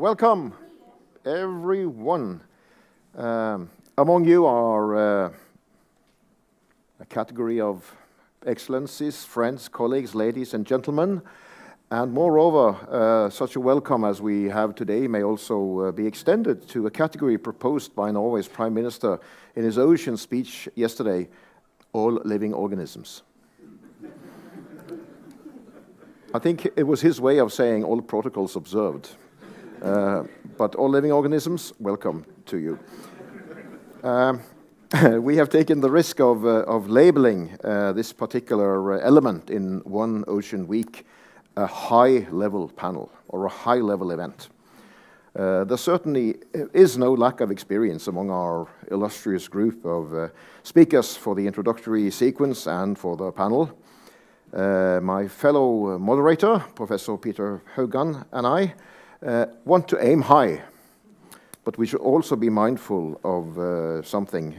Welcome, everyone. Among you are a category of excellencies, friends, colleagues, ladies and gentlemen. And moreover, such a welcome as we have today may also be extended to a category proposed by Norway's Prime Minister in his ocean speech yesterday, all living organisms. I think it was his way of saying all protocols observed. But all living organisms, welcome to you. We have taken the risk of labeling this particular element in One Ocean Week a high-level panel or a high-level event. There certainly is no lack of experience among our illustrious group of speakers for the introductory sequence and for the panel. My fellow moderator, Professor Peter Haugan, and I want to aim high, but we should also be mindful of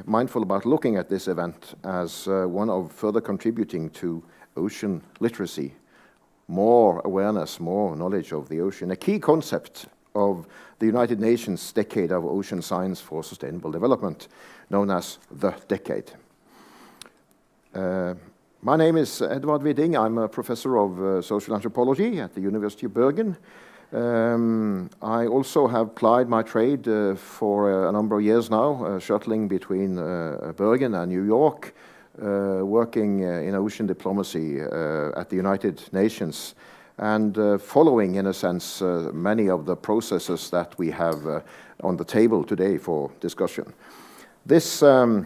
mindful about looking at this event as one of further contributing to ocean literacy, more awareness, more knowledge of the ocean, a key concept of the United Nations Decade of Ocean Science for Sustainable Development, known as the Decade. My name is Edvard Widding. I'm a professor of social anthropology at the University of Bergen. I also have plied my trade for a number of years now, shuttling between Bergen and New York, working in ocean diplomacy at the United Nations, and following, in a sense, many of the processes that we have on the table today for discussion. This One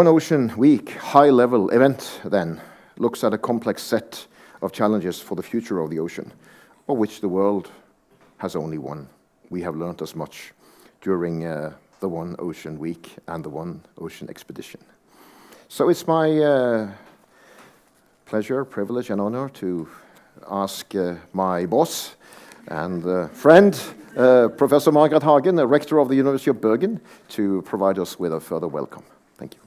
Ocean Week high-level event, then, looks at a complex set of challenges for the future of the ocean, of which the world has only one. We have learned as much during the One Ocean Week and the One Ocean Expedition. So it's my pleasure, privilege, and honor to ask my boss and friend, Professor Margaret Hagen, the rector of the University of Bergen, to provide us with a further welcome. Thank you.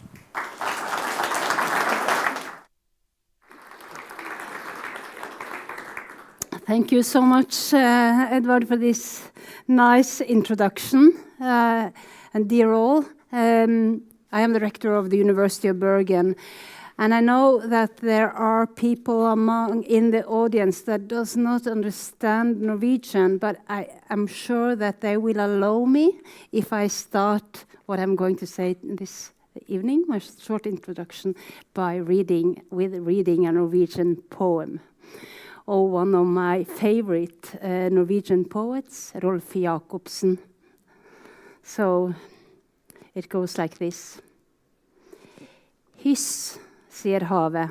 Thank you so much, Edvard, for this nice introduction. And dear all, I am the rector of the University of Bergen, and I know that there are people in the audience that does not understand Norwegian, but I am sure that they will allow me if I start what I'm going to say this evening, my short introduction, by reading a Norwegian poem. One of my favorite Norwegian poets, Rolf Jacobsen. So it goes like this. Hyss, sier havet.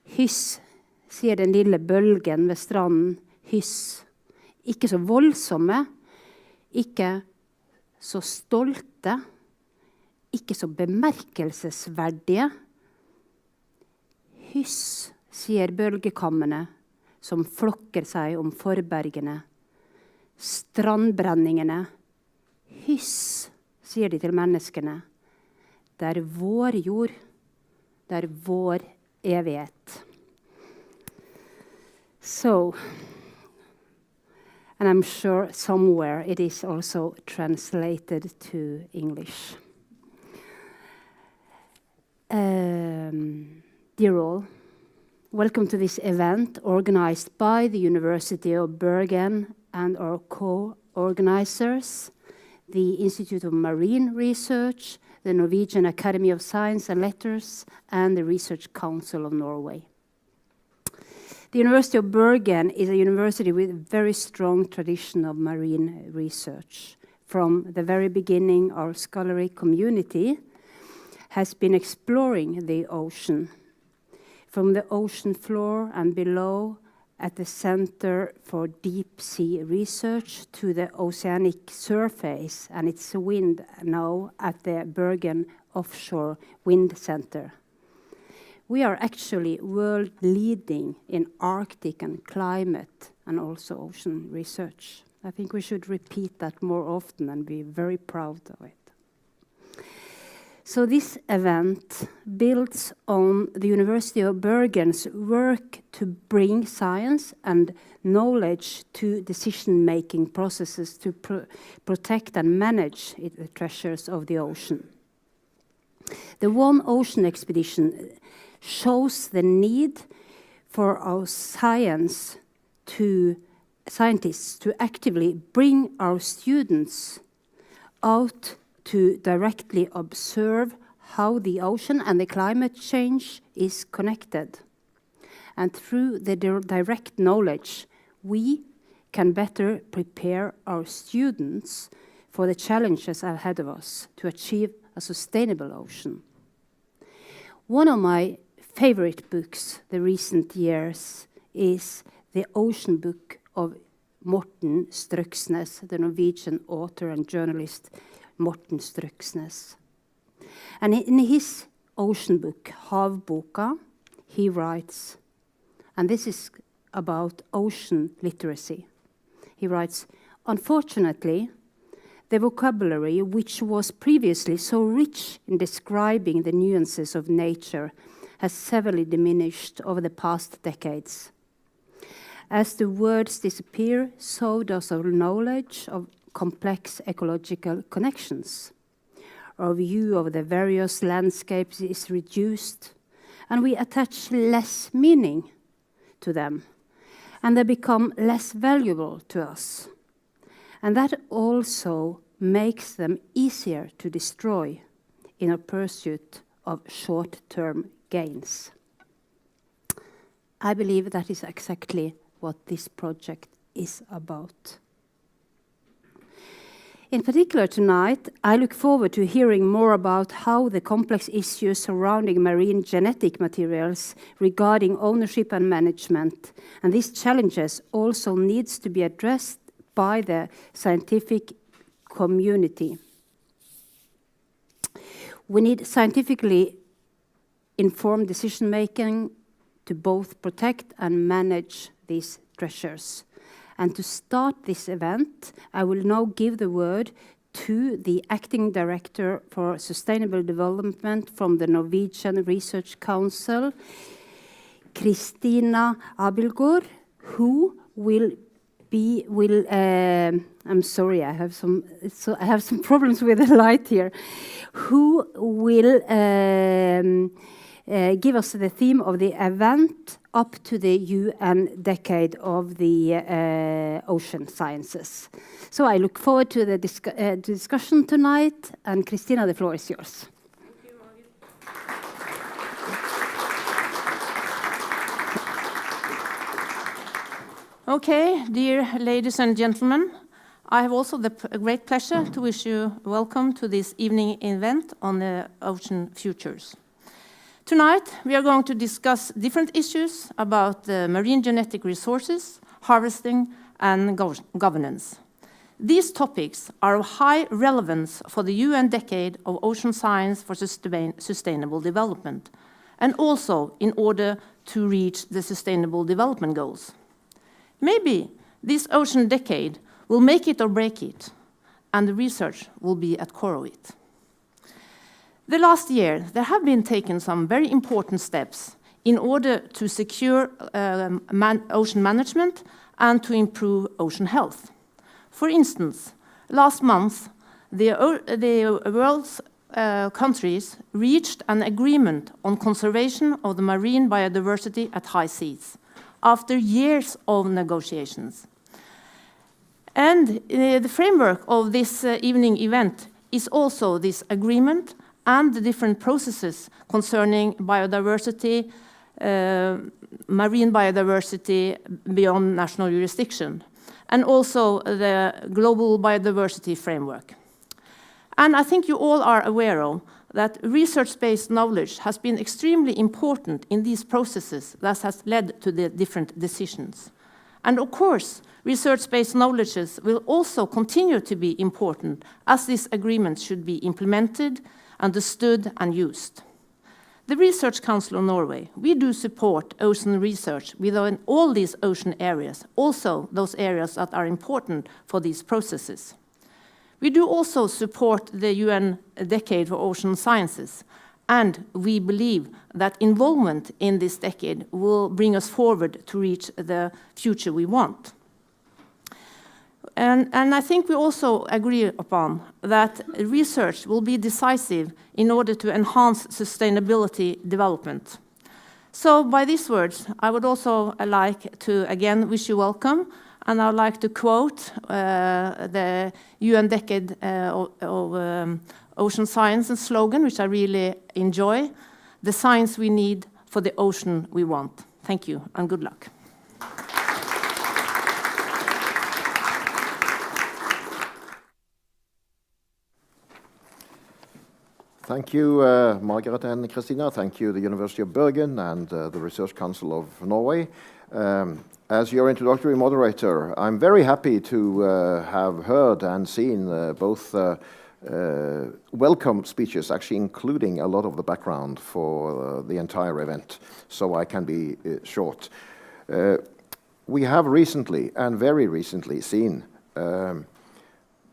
Hyss, sier den lille bølgen ved stranden. Hyss. Ikke så voldsomme, ikke så stolte, ikke så bemerkelsesverdige. Hyss, sier bølgekammene, som flokker seg om forbergene. Strandbrenningene. Hyss, sier de til menneskene. Det er vår jord, det er vår evighet. So, and I'm sure somewhere it is also translated to English. Dear all, welcome to this event organized by the University of Bergen and our co-organizers, the Institute of Marine Research, the Norwegian Academy of Science and Letters, and the Research Council of Norway. The University of Bergen is a university with a very strong tradition of marine research. From the very beginning, our scholarly community has been exploring the ocean, from the ocean floor and below at the Center for Deep Sea Research to the oceanic surface and its wind now at the Bergen Offshore Wind Center. We are actually world leading in Arctic and climate and also ocean research. I think we should repeat that more often and be very proud of it. So this event builds on the University of Bergen's work to bring science and knowledge to decision-making processes to protect and manage the treasures of the ocean. The One Ocean expedition shows the need for our scientists to actively bring our students out to directly observe how the ocean and the climate change is connected. And through the direct knowledge, we can better prepare our students for the challenges ahead of us to achieve a sustainable ocean. One of my favorite books the recent years is The Ocean Book of Morten Strøksnes, the Norwegian author and journalist Morten Strøksnes. And in his ocean book, Havboka, he writes, and this is about ocean literacy. He writes, "Unfortunately, the vocabulary which was previously so rich in describing the nuances of nature has severely diminished over the past decades. As the words disappear, so does our knowledge of complex ecological connections. Our view of the various landscapes is reduced, and we attach less meaning to them, and they become less valuable to us. And that also makes them easier to destroy in a pursuit of short-term gains." I believe that is exactly what this project is about. In particular tonight, I look forward to hearing more about how the complex issues surrounding marine genetic materials regarding ownership and management, and these challenges also needs to be addressed by the scientific community. We need scientifically informed decision-making to both protect and manage these treasures. And to start this event, I will now give the word to the Acting Director for Sustainable Development from the Norwegian Research Council, Kristina Abildgaard, who will I'm sorry, I have some problems with the light here, who will give us the theme of the event up to the UN Decade of the Ocean Sciences. So I look forward to the discussion tonight, and Kristina, the floor is yours. Thank you, Margit. Okay, dear ladies and gentlemen, I have also the great pleasure to wish you welcome to this evening event on the ocean futures. Tonight, we are going to discuss different issues about the marine genetic resources, harvesting, and governance. These topics are of high relevance for the UN Decade of Ocean Science for Sustainable Development, and also in order to reach the Sustainable Development Goals. Maybe this Ocean Decade will make it or break it, and the research will be at core of it. The last year, there have been taken some very important steps in order to secure ocean management and to improve ocean health. For instance, last month, the world's countries reached an agreement on conservation of the marine biodiversity at high seas after years of negotiations. And the framework of this evening event is also this agreement and the different processes concerning biodiversity, marine biodiversity beyond national jurisdiction, and also the global biodiversity framework. And I think you all are aware of that research-based knowledge has been extremely important in these processes that has led to the different decisions. And of course, research-based knowledge will also continue to be important as this agreement should be implemented, understood, and used. The Research Council of Norway, we do support ocean research within all these ocean areas, also those areas that are important for these processes. We do also support the UN Decade for Ocean Sciences, and we believe that involvement in this decade will bring us forward to reach the future we want. And I think we also agree upon that research will be decisive in order to enhance sustainability development. So by these words, I would also like to again wish you welcome, and I would like to quote the UN Decade of Ocean Science slogan, which I really enjoy: "The science we need for the ocean we want." Thank you, and good luck. Thank you, Margaret and Christina. Thank you, the University of Bergen and the Research Council of Norway. As your introductory moderator, I'm very happy to have heard and seen both welcome speeches, actually including a lot of the background for the entire event, so I can be short. We have recently, and very recently, seen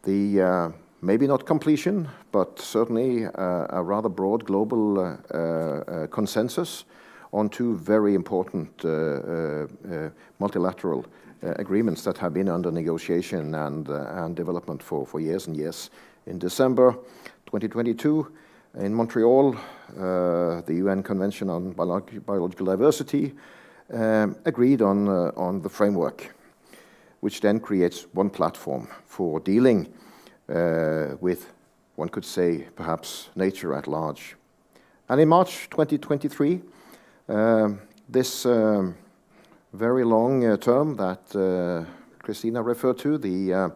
the maybe not completion, but certainly a rather broad global consensus on two very important multilateral agreements that have been under negotiation and development for years and years. In December 2022, in Montreal, the UN Convention on Biological Diversity agreed on the framework, which then creates one platform for dealing with, one could say, perhaps nature at large. And in March 2023, this very long term that Christina referred to, the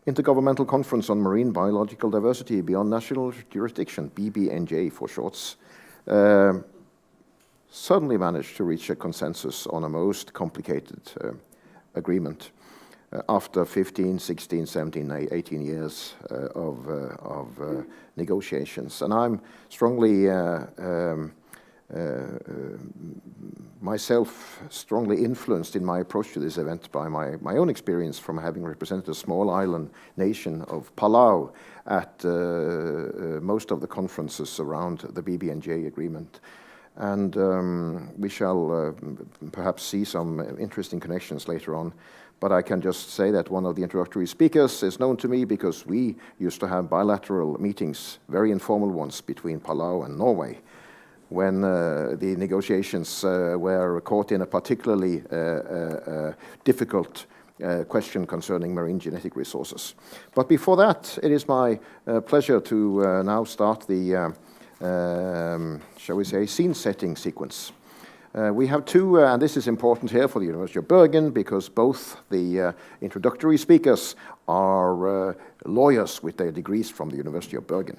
Intergovernmental Conference on Marine Biological Diversity Beyond National Jurisdiction, BBNJ for shorts, suddenly managed to reach a consensus on a most complicated agreement after 15, 16, 17, 18 years of negotiations. And I'm strongly, myself, strongly influenced in my approach to this event by my own experience from having represented a small island nation of Palau at most of the conferences around the BBNJ agreement. And we shall perhaps see some interesting connections later on. But I can just say that one of the introductory speakers is known to me because we used to have bilateral meetings, very informal ones, between Palau and Norway, when the negotiations were caught in a particularly difficult question concerning marine genetic resources. But before that, it is my pleasure to now start the, shall we say, scene-setting sequence. We have two, and this is important here for the University of Bergen, because both the introductory speakers are lawyers with their degrees from the University of Bergen.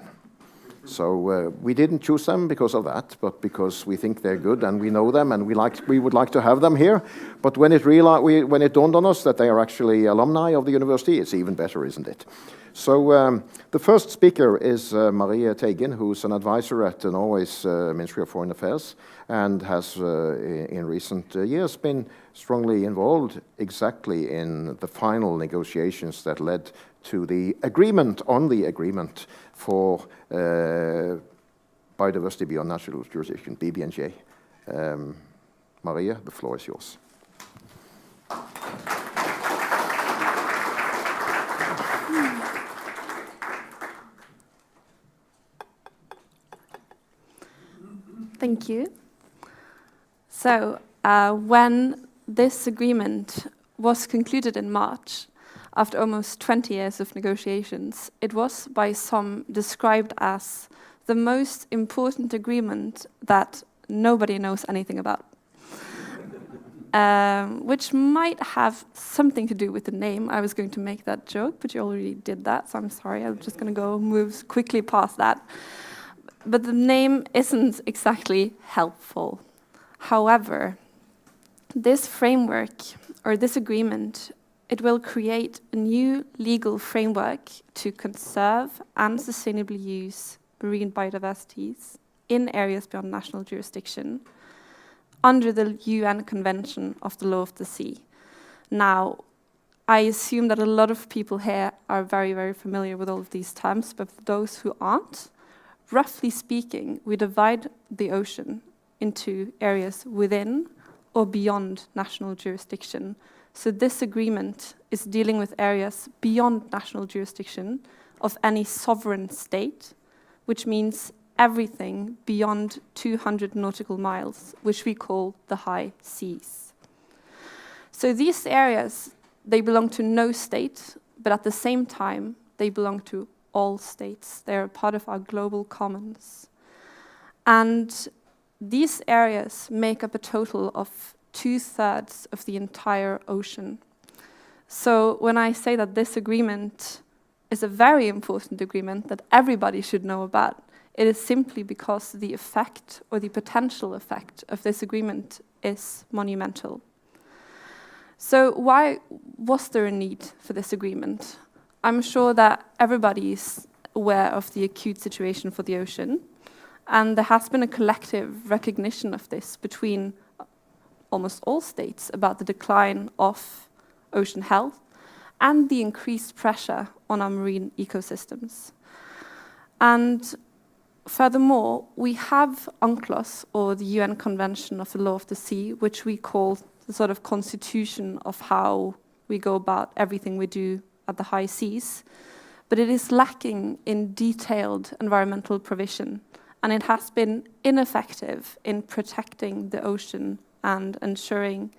So we didn't choose them because of that, but because we think they're good and we know them and we would like to have them here. But when it dawned on us that they are actually alumni of the university, it's even better, isn't it? So the first speaker is Marie Teigen, who's an advisor at Norway's Ministry of Foreign Affairs and has in recent years been strongly involved exactly in the final negotiations that led to the agreement on the agreement for biodiversity beyond natural jurisdiction, BBNJ. Maria, the floor is yours. Thank you. So when this agreement was concluded in March, after almost 20 years of negotiations, it was by some described as the most important agreement that nobody knows anything about. Which might have something to do with the name. I was going to make that joke, but you already did that, so I'm sorry. I'm just going to move quickly past that. But the name isn't exactly helpful. However, this framework, or this agreement, it will create a new legal framework to conserve and sustainably use marine biodiversities in areas beyond national jurisdiction under the UN Convention of the Law of the Sea. Now, I assume that a lot of people here are very, very familiar with all of these terms, but for those who aren't, roughly speaking, we divide the ocean into areas within or beyond national jurisdiction. So this agreement is dealing with areas beyond national jurisdiction of any sovereign state, which means everything beyond 200 nautical miles, which we call the high seas. So these areas, they belong to no state, but at the same time, they belong to all states. They are part of our global commons. And these areas make up a total of 2/3 of the entire ocean. So when I say that this agreement is a very important agreement that everybody should know about, it is simply because the effect or the potential effect of this agreement is monumental. So why was there a need for this agreement? I'm sure that everybody is aware of the acute situation for the ocean, and there has been a collective recognition of this between almost all states about the decline of ocean health and the increased pressure on our marine ecosystems. And furthermore, we have UNCLOS, or the UN Convention of the Law of the Sea, which we call the sort of constitution of how we go about everything we do at the high seas. But it is lacking in detailed environmental provision, and it has been ineffective in protecting the ocean and ensuring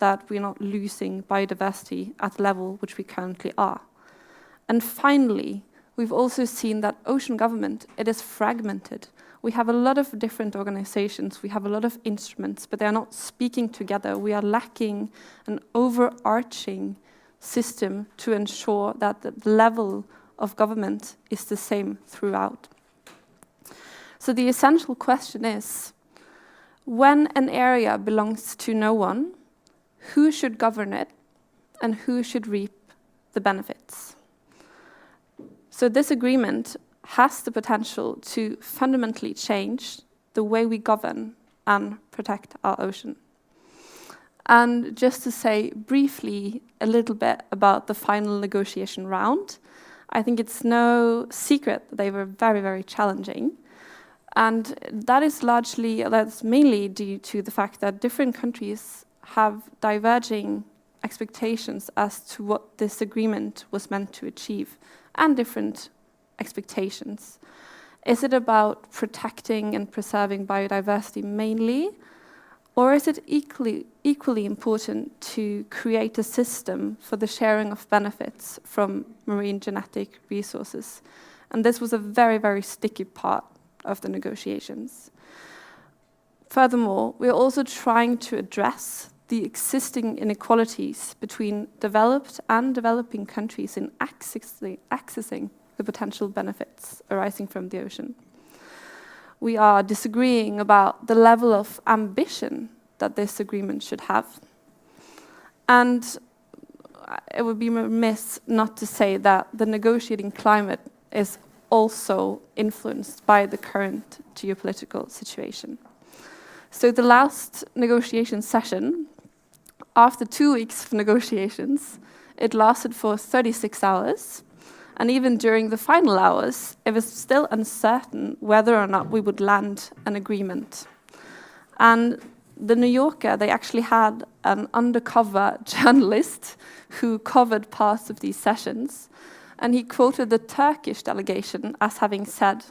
that we're not losing biodiversity at the level which we currently are. And finally, we've also seen that ocean government, it is fragmented. We have a lot of different organizations, we have a lot of instruments, but they're not speaking together. We are lacking an overarching system to ensure that the level of government is the same throughout. So the essential question is, when an area belongs to no one, who should govern it and who should reap the benefits? So this agreement has the potential to fundamentally change the way we govern and protect our ocean. And just to say briefly a little bit about the final negotiation round, I think it's no secret that they were very, very challenging. And that's mainly due to the fact that different countries have diverging expectations as to what this agreement was meant to achieve, and different expectations. Is it about protecting and preserving biodiversity mainly, or is it equally important to create a system for the sharing of benefits from marine genetic resources? And this was a very, very sticky part of the negotiations. Furthermore, we're also trying to address the existing inequalities between developed and developing countries in accessing the potential benefits arising from the ocean. We are disagreeing about the level of ambition that this agreement should have. And it would be remiss not to say that the negotiating climate is also influenced by the current geopolitical situation. So the last negotiation session, after 2 weeks of negotiations, it lasted for 36 hours. And even during the final hours, it was still uncertain whether or not we would land an agreement. And the New Yorker, they actually had an undercover journalist who covered parts of these sessions. And he quoted the Turkish delegation as having said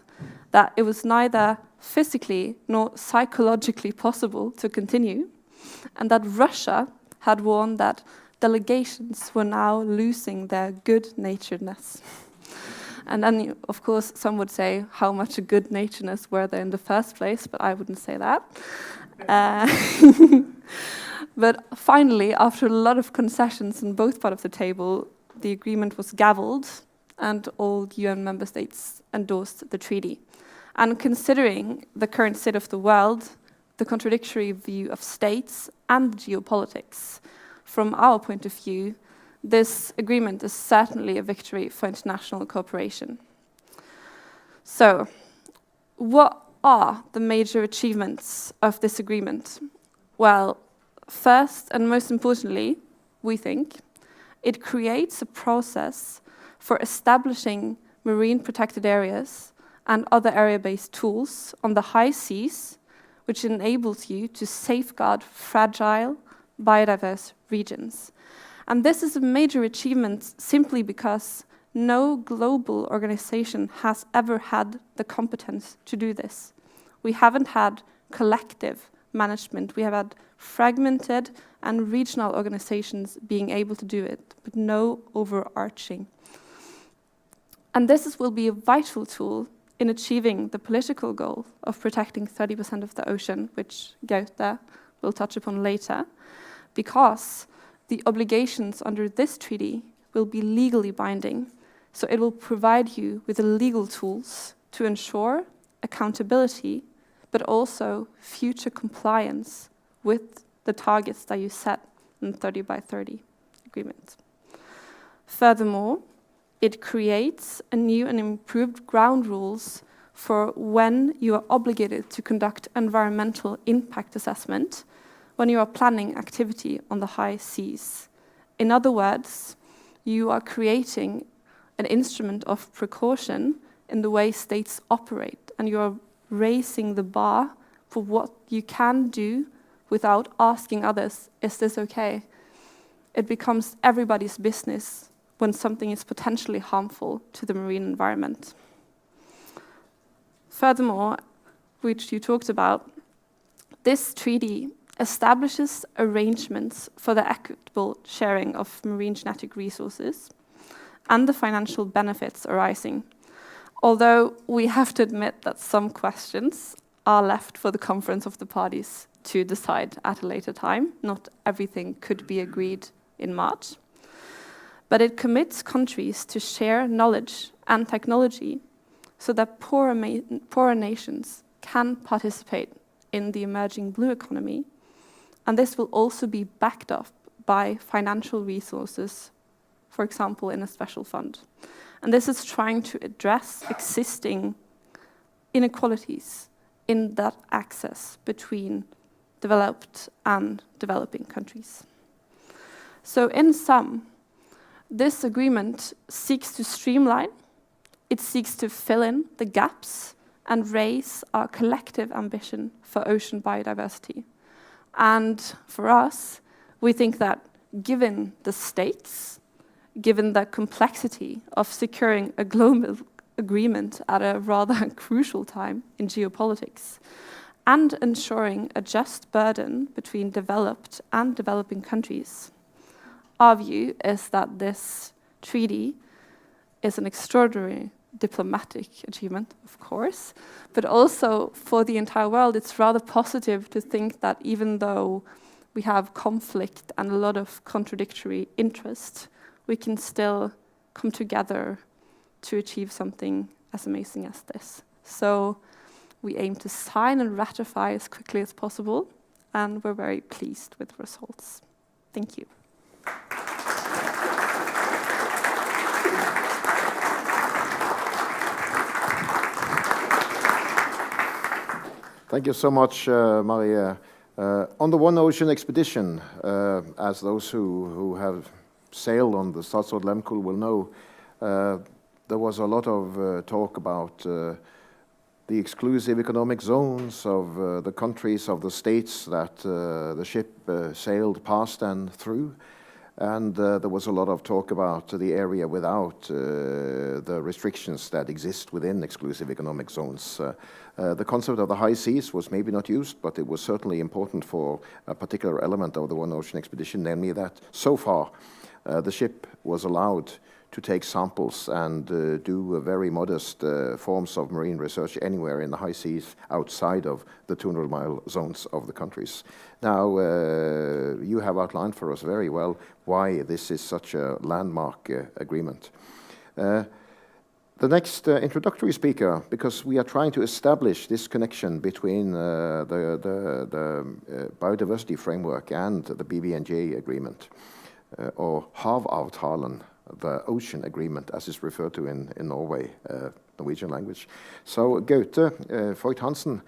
that it was neither physically nor psychologically possible to continue, and that Russia had warned that delegations were now losing their good-naturedness. And then, of course, some would say, how much good-naturedness were there in the first place, but I wouldn't say that. But finally, after a lot of concessions on both parts of the table, the agreement was gavelled, and all UN member states endorsed the treaty. And considering the current state of the world, the contradictory view of states and geopolitics, from our point of view, this agreement is certainly a victory for international cooperation. So, what are the major achievements of this agreement? Well, first and most importantly, we think, It creates a process for establishing marine protected areas and other area-based tools on the high seas, which enables you to safeguard fragile, biodiverse regions. And this is a major achievement simply because no global organization has ever had the competence to do this. We haven't had collective management. We have had fragmented and regional organizations being able to do it, but no overarching. And this will be a vital tool in achieving the political goal of protecting 30% of the ocean, which Gaute will touch upon later, because the obligations under this treaty will be legally binding. So it will provide you with the legal tools to ensure accountability, but also future compliance with the targets that you set in 30 by 30 agreement. Furthermore, it creates a new and improved ground rules for when you are obligated to conduct environmental impact assessment when you are planning activity on the high seas. In other words, you are creating an instrument of precaution in the way states operate, and you are raising the bar for what you can do without asking others, is this okay? It becomes everybody's business when something is potentially harmful to the marine environment. Furthermore, which you talked about, this treaty establishes arrangements for the equitable sharing of marine genetic resources and the financial benefits arising. Although we have to admit that some questions are left for the Conference of the Parties to decide at a later time. Not everything could be agreed in March. But it commits countries to share knowledge and technology so that poorer nations can participate in the emerging blue economy. And this will also be backed up by financial resources, for example, in a special fund. And this is trying to address existing inequalities in that access between developed and developing countries. So in sum, this agreement seeks to streamline, it seeks to fill in the gaps and raise our collective ambition for ocean biodiversity. And for us, we think that given the stakes, given the complexity of securing a global agreement at a rather crucial time in geopolitics, and ensuring a just burden between developed and developing countries, our view is that this treaty is an extraordinary diplomatic achievement, of course, but also for the entire world, it's rather positive to think that even though we have conflict and a lot of contradictory interest, we can still come together to achieve something as amazing as this. So we aim to sign and ratify as quickly as possible, and we're very pleased with the results. Thank you. Thank you so much, Maria. On the One Ocean expedition, as those who have sailed on the Statsråd Lehmkuhl will know, there was a lot of talk about the exclusive economic zones of the countries, of the states that the ship sailed past and through. And there was a lot of talk about the area without the restrictions that exist within exclusive economic zones. The concept of the high seas was maybe not used, but it was certainly important for a particular element of the One Ocean expedition, namely that so far the ship was allowed to take samples and do very modest forms of marine research anywhere in the high seas outside of the 200-mile zones of the countries. Now, you have outlined for us very well why this is such a landmark agreement. The next introductory speaker, because we are trying to establish this connection between the biodiversity framework and the BBNJ agreement, or Havavtalen, the ocean agreement, as it's referred to in Norway, Norwegian language. So Gaute Voigt Hansen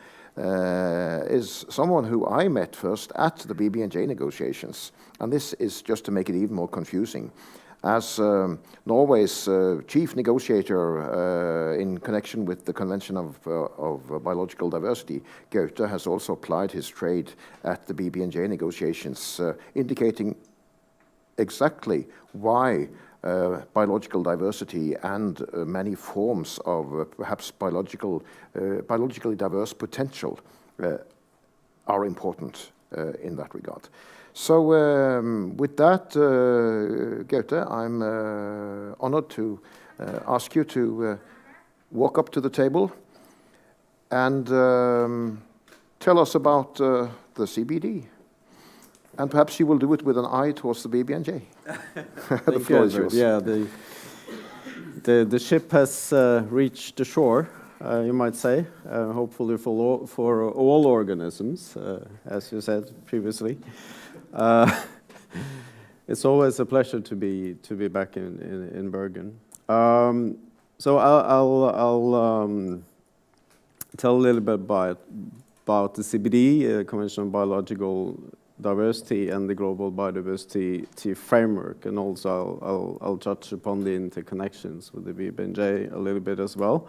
is someone who I met first at the BBNJ negotiations. And this is just to make it even more confusing. as Norway's chief negotiator in connection with the Convention of Biological Diversity, Gaute has also applied his trade at the BBNJ negotiations, indicating exactly why biological diversity and many forms of perhaps biologically diverse potential are important in that regard. So with that, Gaute, I'm honored to ask you to walk up to the table and tell us about the CBD. And perhaps you will do it with an eye towards the BBNJ. The floor is yours. Yeah, the ship has reached the shore, you might say, hopefully for all organisms, as you said previously. It's always a pleasure to be back in Bergen. So I'll tell a little bit about the CBD, Convention on Biological Diversity, and the Global Biodiversity Framework, and also I'll touch upon the interconnections with the BBNJ a little bit as well.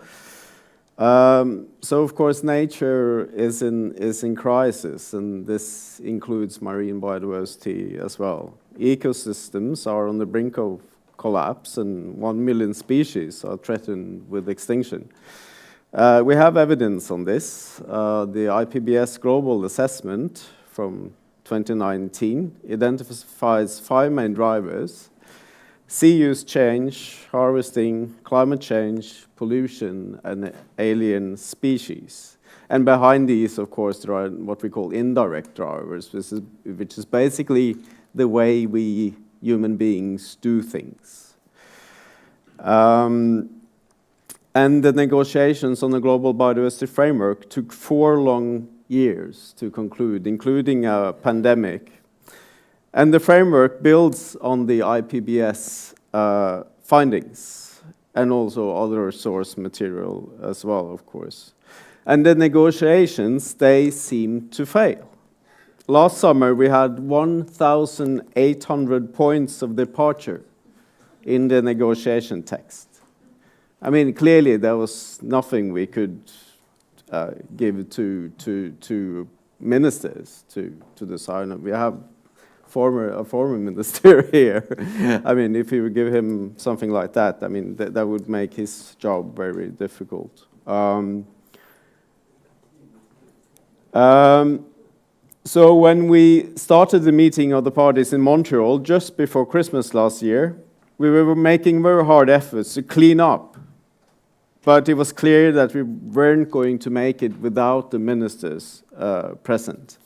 So of course nature is in crisis, and this includes marine biodiversity as well. Ecosystems are on the brink of collapse, and 1 million species are threatened with extinction. We have evidence on this. The IPBES Global Assessment from 2019 identifies 5 main drivers: sea use change, harvesting, climate change, pollution, and alien species. And behind these, of course, there are what we call indirect drivers, which is basically the way we human beings do things. And the negotiations on the Global Biodiversity Framework took 4 long years to conclude, including a pandemic. And the framework builds on the IPBES findings and also other source material as well, of course. And the negotiations, they seem to fail. Last summer, we had 1,800 points of departure in the negotiation text. I mean, clearly there was nothing we could give to ministers to decide. We have a former minister here. I mean, if you would give him something like that, I mean, that would make his job very difficult. So when we started the meeting of the parties in Montreal just before Christmas last year, we were making very hard efforts to clean up. But it was clear that we weren't going to make it without the ministers present.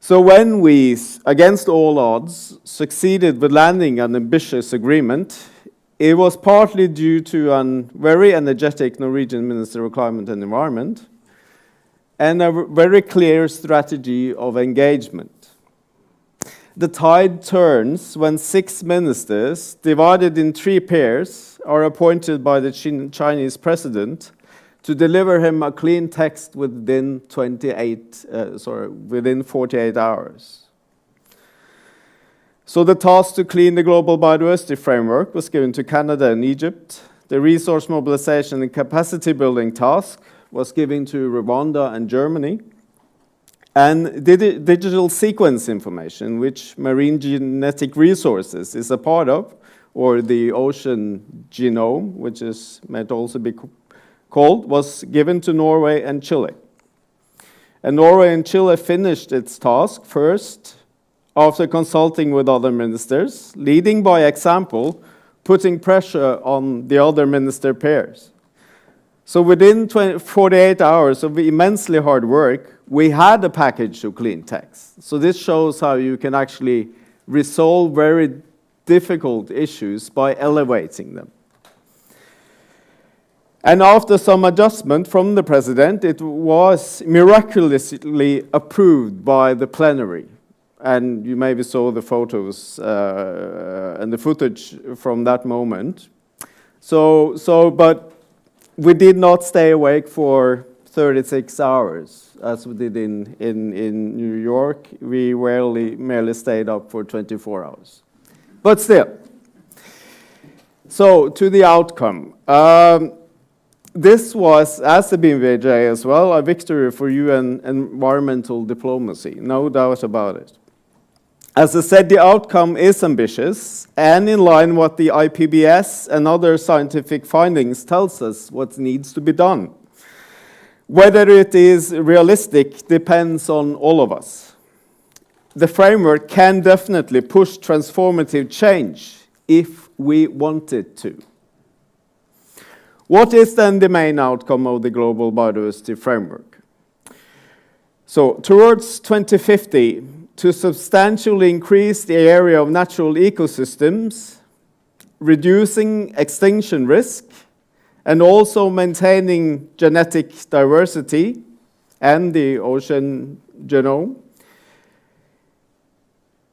So when we, against all odds, succeeded with landing an ambitious agreement, it was partly due to a very energetic Norwegian Minister of Climate and Environment and a very clear strategy of engagement. The tide turns when 6 ministers, divided in 3 pairs, are appointed by the Chinese president to deliver him a clean text within 48 hours. So the task to clean the Global Biodiversity Framework was given to Canada and Egypt. The resource mobilization and capacity building task was given to Rwanda and Germany. And digital sequence information, which marine genetic resources is a part of, or the ocean genome, which might also be called, was given to Norway and Chile. And Norway and Chile finished its task first after consulting with other ministers, leading by example, putting pressure on the other minister pairs. So within 48 hours of immensely hard work, we had a package of clean text. So this shows how you can actually resolve very difficult issues by elevating them. And after some adjustment from the president, it was miraculously approved by the plenary. And you maybe saw the photos and the footage from that moment. But we did not stay awake for 36 hours, as we did in New York. We merely stayed up for 24 hours. But still, So, to the outcome. This was, as the BMJ as well, a victory for UN environmental diplomacy, no doubt about it. As I said, the outcome is ambitious and in line with what the IPBES and other scientific findings tells us what needs to be done. Whether it is realistic depends on all of us. The framework can definitely push transformative change if we want it to. What is then the main outcome of the Global Biodiversity Framework? So, towards 2050, to substantially increase the area of natural ecosystems, reducing extinction risk, and also maintaining genetic diversity and the ocean genome,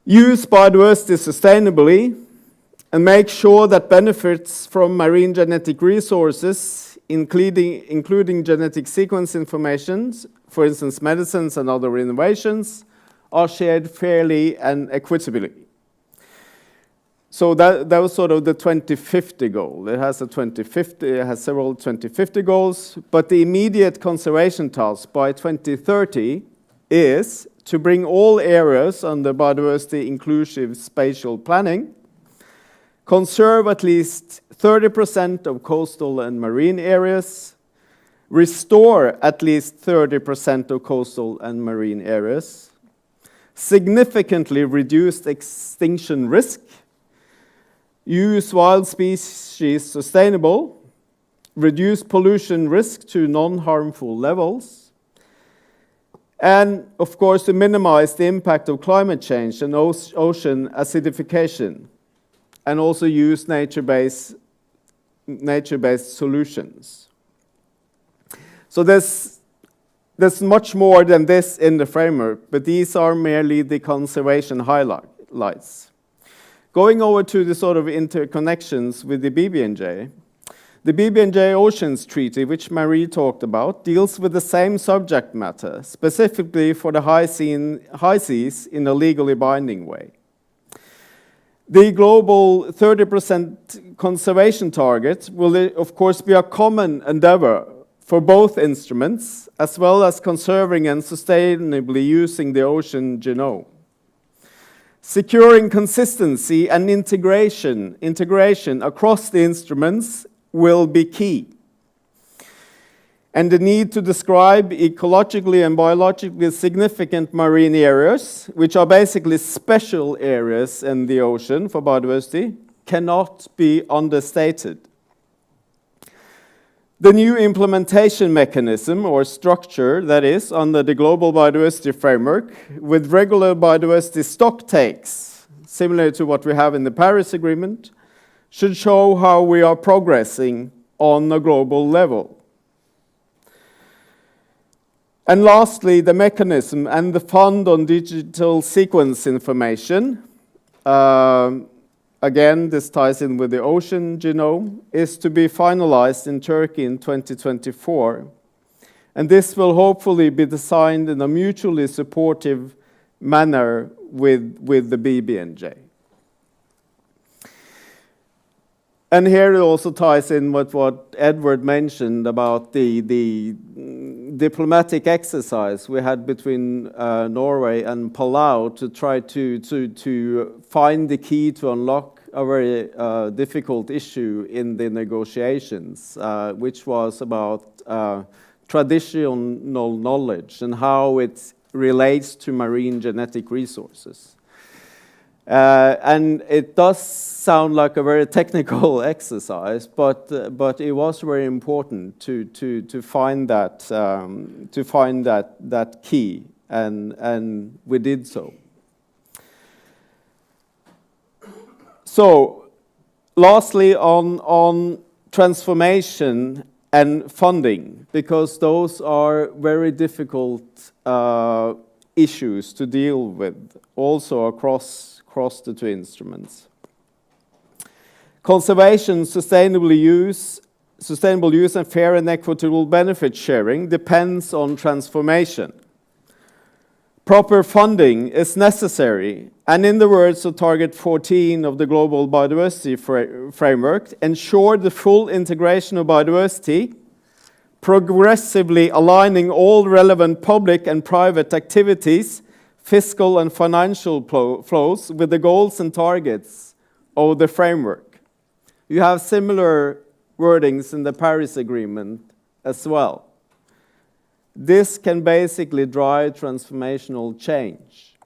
use biodiversity sustainably, and make sure that benefits from marine genetic resources, including genetic sequence information, for instance, medicines and other innovations, are shared fairly and equitably. So that was sort of the 2050 goal. It has several 2050 goals, but the immediate conservation task by 2030 is to bring all areas under biodiversity inclusive spatial planning, conserve at least 30% of coastal and marine areas, restore at least 30% of coastal and marine areas, significantly reduce extinction risk, use wild species sustainable, reduce pollution risk to non-harmful levels, and of course to minimize the impact of climate change and ocean acidification, and also use nature-based solutions. So there's much more than this in the framework, but these are merely the conservation highlights. Going over to the sort of interconnections with the BBNJ, the BBNJ Oceans Treaty, which Marie talked about, deals with the same subject matter, specifically for the high seas in a legally binding way. The global 30% conservation target will, of course, be a common endeavor for both instruments, as well as conserving and sustainably using the ocean genome. Securing consistency and integration across the instruments will be key. And the need to describe ecologically and biologically significant marine areas, which are basically special areas in the ocean for biodiversity, cannot be understated. The new implementation mechanism or structure, that is, under the Global Biodiversity Framework, with regular biodiversity stock takes, similar to what we have in the Paris Agreement, should show how we are progressing on a global level. And lastly, the mechanism and the fund on digital sequence information, again, this ties in with the ocean genome, is to be finalized in Turkey in 2024. And this will hopefully be designed in a mutually supportive manner with the BBNJ. And here it also ties in with what Edward mentioned about the diplomatic exercise we had between Norway and Palau to try to find the key to unlock a very difficult issue in the negotiations, which was about traditional knowledge and how it relates to marine genetic resources. And it does sound like a very technical exercise, but it was very important to find that key, and we did so. So, lastly, on transformation and funding, because those are very difficult issues to deal with, also across the two instruments. Conservation, sustainable use, and fair and equitable benefit sharing depends on transformation. Proper funding is necessary, and in the words of Target 14 of the Global Biodiversity Framework, ensure the full integration of biodiversity, progressively aligning all relevant public and private activities, fiscal and financial flows with the goals and targets of the framework. You have similar wordings in the Paris Agreement as well. This can basically drive transformational change.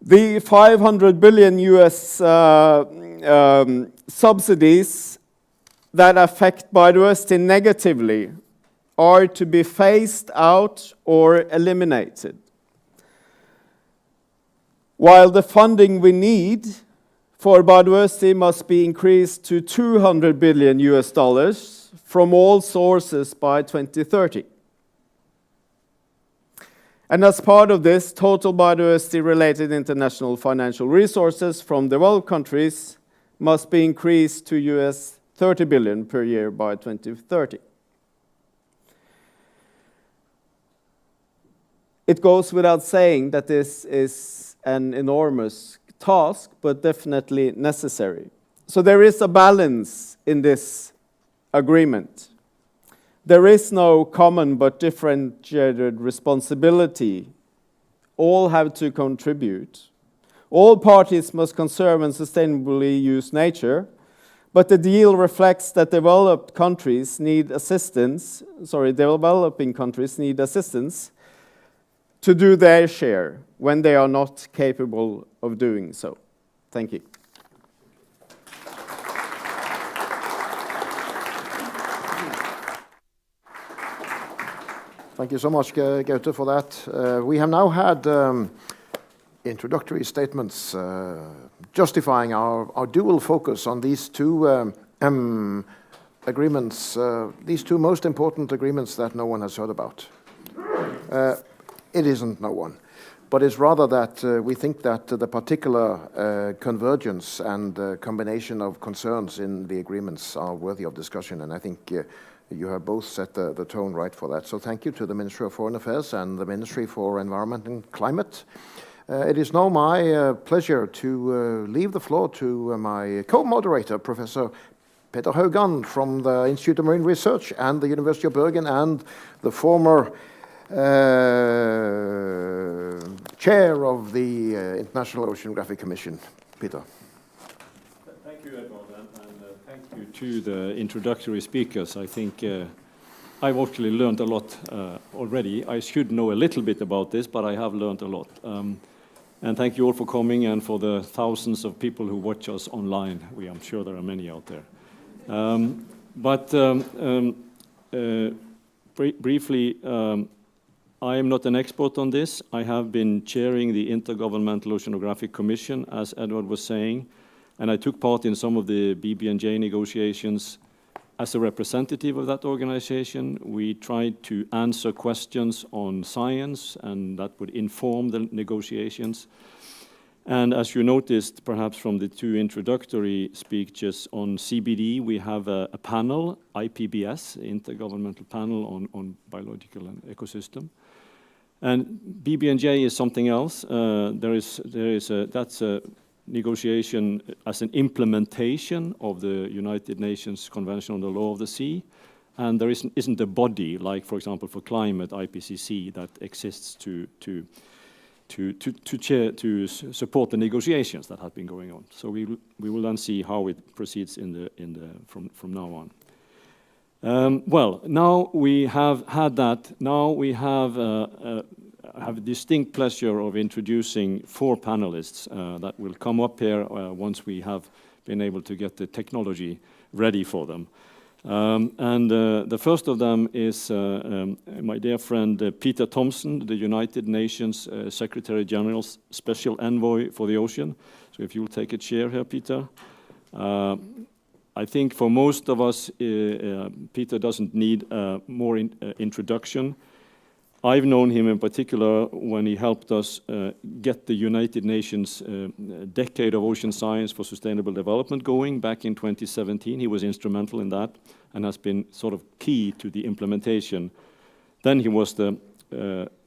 The 500 billion US subsidies that affect biodiversity negatively are to be phased out or eliminated. While the funding we need for biodiversity must be increased to 200 billion US dollars from all sources by 2030. And as part of this, total biodiversity-related international financial resources from developed countries must be increased to US 30 billion per year by 2030. It goes without saying that this is an enormous task, but definitely necessary. So there is a balance in this agreement. There is no common but differentiated responsibility. All have to contribute. All parties must conserve and sustainably use nature, but the deal reflects that developing countries need assistance to do their share when they are not capable of doing so. Thank you. Thank you so much, Gaute, for that. We have now had introductory statements justifying our dual focus on these two agreements, these two most important agreements that no one has heard about. It isn't no one, but it's rather that we think that the particular convergence and combination of concerns in the agreements are worthy of discussion, and I think you have both set the tone right for that. So thank you to the Ministry of Foreign Affairs and the Ministry for Environment and Climate. It is now my pleasure to leave the floor to my co-moderator, Professor Peter Haugan from the Institute of Marine Research and the University of Bergen, and the former chair of the International Oceanographic Commission. Peter. Thank you, Edvard, and thank you to the introductory speakers. I think I've actually learned a lot already. I should know a little bit about this, but I have learned a lot. And thank you all for coming, and for the thousands of people who watch us online. I'm sure there are many out there. Briefly, I am not an expert on this. I have been chairing the Intergovernmental Oceanographic Commission, as Edvard was saying, and I took part in some of the BBNJ negotiations as a representative of that organization. We tried to answer questions on science, and that would inform the negotiations. And as you noticed, perhaps from the two introductory speeches on CBD, we have a panel, IPBS, Intergovernmental Panel on Biological and Ecosystem. And BBNJ is something else. That's a negotiation as an implementation of the United Nations Convention on the Law of the Sea. And there isn't a body, like, for example, for climate, IPCC, that exists to support the negotiations that have been going on. So we will then see how it proceeds from now on. Well, now we have had that. Now we have a distinct pleasure of introducing four panelists that will come up here once we have been able to get the technology ready for them. The first of them is my dear friend Peter Thomson, the United Nations Secretary General's Special Envoy for the Ocean. So if you'll take a chair here, Peter. I think for most of us, Peter doesn't need more introduction. I've known him in particular when he helped us get the United Nations Decade of Ocean Science for Sustainable Development going back in 2017. He was instrumental in that and has been sort of key to the implementation. Then he was the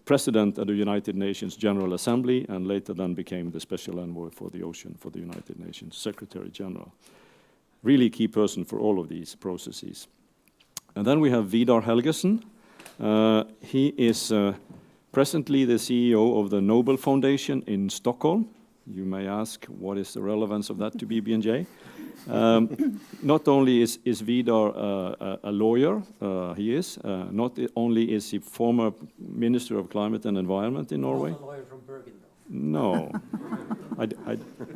president of the United Nations General Assembly, and later then became the special envoy for the ocean for the United Nations Secretary General. Really key person for all of these processes. And then we have Vidar Helgesen. He is presently the CEO of the Nobel Foundation in Stockholm. You may ask, what is the relevance of that to BB&J? Not only is Vidar a lawyer, he is, not only is he former Minister of Climate and Environment in Norway. Not a lawyer from Bergen, though. No,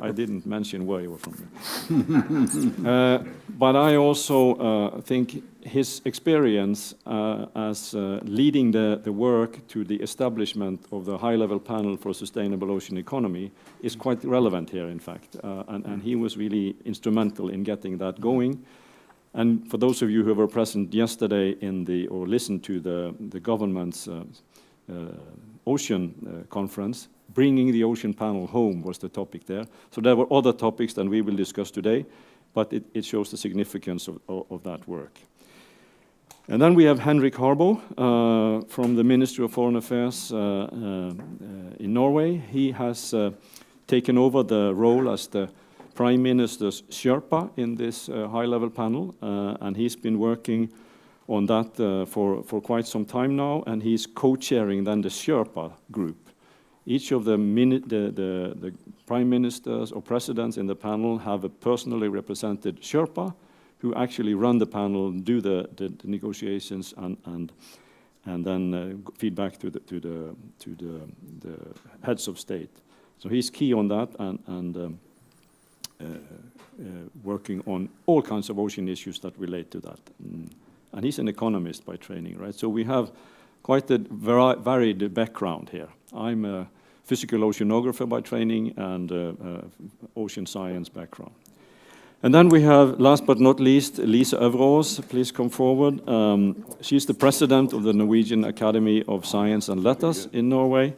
I didn't mention where you were from. But I also think his experience as leading the work to the establishment of the high-level panel for sustainable ocean economy is quite relevant here, in fact. And he was really instrumental in getting that going. And for those of you who were present yesterday or listened to the government's ocean conference, bringing the ocean panel home was the topic there. So there were other topics than we will discuss today, but it shows the significance of that work. And then we have Henrik Harbo from the Ministry of Foreign Affairs in Norway. He has taken over the role as the Prime Minister's Sherpa in this high-level panel, and he's been working on that for quite some time now, and he's co-chairing then the Sherpa group. Each of the prime ministers or presidents in the panel have a personally represented Sherpa who actually run the panel, do the negotiations, and then feed back to the heads of state. So he's key on that and working on all kinds of ocean issues that relate to that. And he's an economist by training, right? So we have quite a varied background here. I'm a physical oceanographer by training and ocean science background. And then we have, last but not least, Lise Øvreås. Please come forward. She's the president of the Norwegian Academy of Science and Letters in Norway.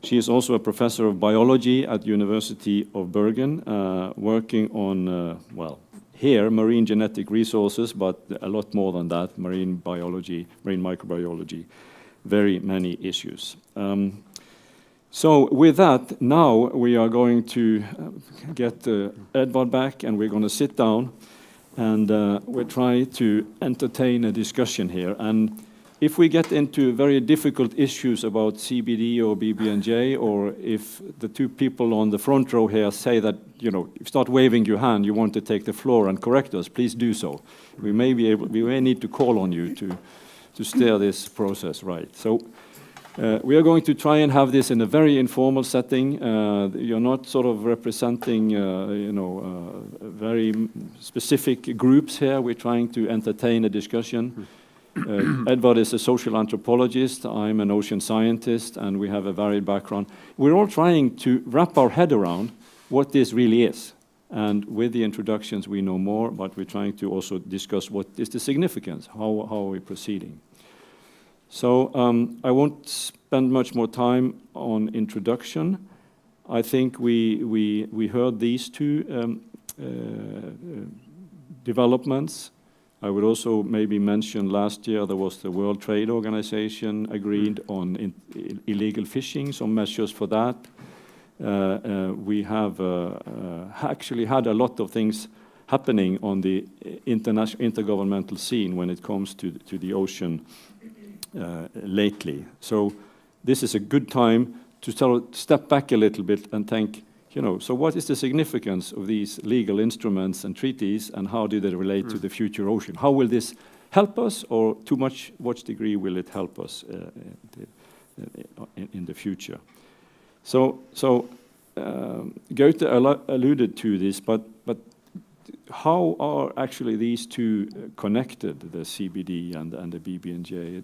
She is also a professor of biology at University of Bergen, working on, well, here, marine genetic resources, but a lot more than that, marine biology, marine microbiology, very many issues. So with that, now we are going to get Edvard back, and we're going to sit down, and we'll try to entertain a discussion here. And if we get into very difficult issues about CBD or BB&J, or if the two people on the front row here say that, you know, if you start waving your hand, you want to take the floor and correct us, please do so. We may need to call on you to steer this process right. So we are going to try and have this in a very informal setting. You're not sort of representing, very specific groups here. We're trying to entertain a discussion. Edvard is a social anthropologist, I'm an ocean scientist, and we have a varied background. We're all trying to wrap our head around what this really is. And with the introductions we know more, but we're trying to also discuss what is the significance, how are we proceeding. So I won't spend much more time on introduction. I think we heard these two developments. I would also maybe mention last year there was the World Trade Organization agreed on illegal fishing, some measures for that. We have actually had a lot of things happening on the intergovernmental scene when it comes to the ocean lately. So this is a good time to step back a little bit and think, so what is the significance of these legal instruments and treaties, and how do they relate to the future ocean? How will this help us, or to what degree will it help us in the future? So Gaute alluded to this, but how are actually these two connected, the CBD and the BB&J?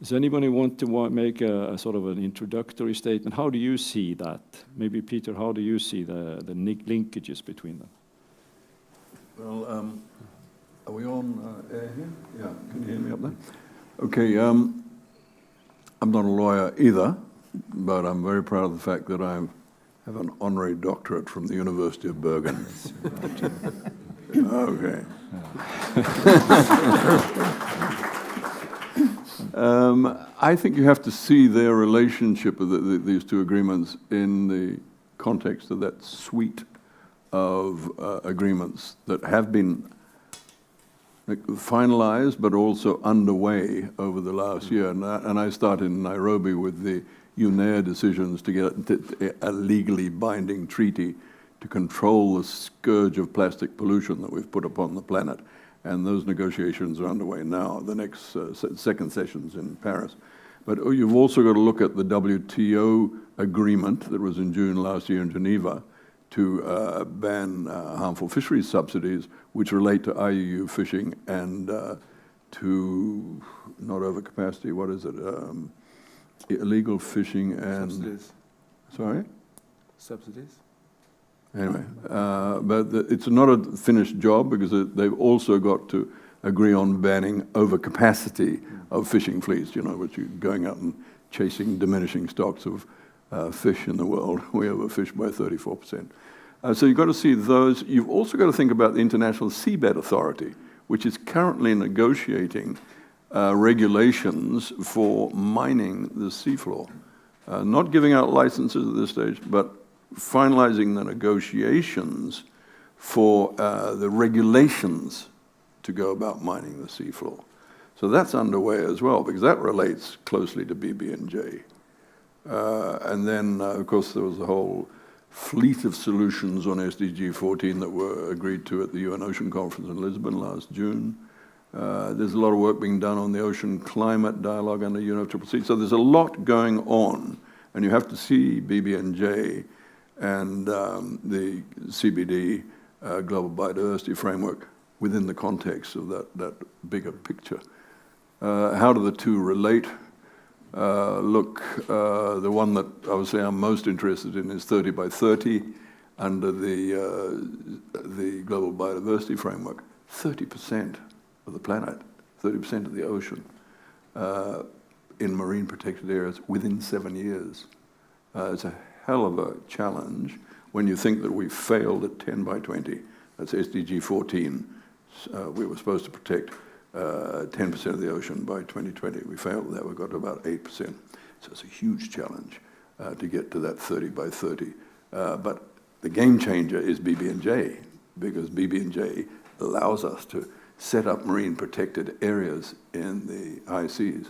Does anybody want to make a sort of an introductory statement? How do you see that? Maybe Peter, how do you see the linkages between them? Well, are we on air here? Yeah, can you hear me up there? Okay, I'm not a lawyer either, but I'm very proud of the fact that I have an honorary doctorate from the University of Bergen. Okay. I think you have to see their relationship of these two agreements in the context of that suite of agreements that have been finalized but also underway over the last year. And I started in Nairobi with the UNEA decisions to get a legally binding treaty to control the scourge of plastic pollution that we've put upon the planet. And those negotiations are underway now. The next second session's in Paris. But you've also got to look at the WTO agreement that was in June last year in Geneva to ban harmful fisheries subsidies, which relate to IUU fishing and to, not overcapacity, what is it? Illegal fishing and... Subsidies. Sorry? Subsidies? Anyway, but it's not a finished job because they've also got to agree on banning overcapacity of fishing fleets, you know, which are going out and chasing diminishing stocks of fish in the world. We overfish by 34%. So you've got to see those. You've also got to think about the International Seabed Authority, which is currently negotiating regulations for mining the seafloor. Not giving out licenses at this stage, but finalizing the negotiations for the regulations to go about mining the seafloor. So that's underway as well, because that relates closely to BB&J. And then, of course, there was a whole fleet of solutions on SDG 14 that were agreed to at the UN Ocean Conference in Lisbon last June. There's a lot of work being done on the ocean climate dialogue under UNFCCC. So there's a lot going on, and you have to see BB&J and the CBD Global Biodiversity Framework within the context of that bigger picture. How do the two relate? Look, the one that I would say I'm most interested in is 30 by 30 under the Global Biodiversity Framework. 30% of the planet, 30% of the ocean in marine protected areas within 7 years. It's a hell of a challenge when you think that we failed at 10 by 20. That's SDG 14. We were supposed to protect 10% of the ocean by 2020. We failed that. We got to about 8%. So it's a huge challenge to get to that 30 by 30. But the game changer is BB&J, because BB&J allows us to set up marine protected areas in the high seas.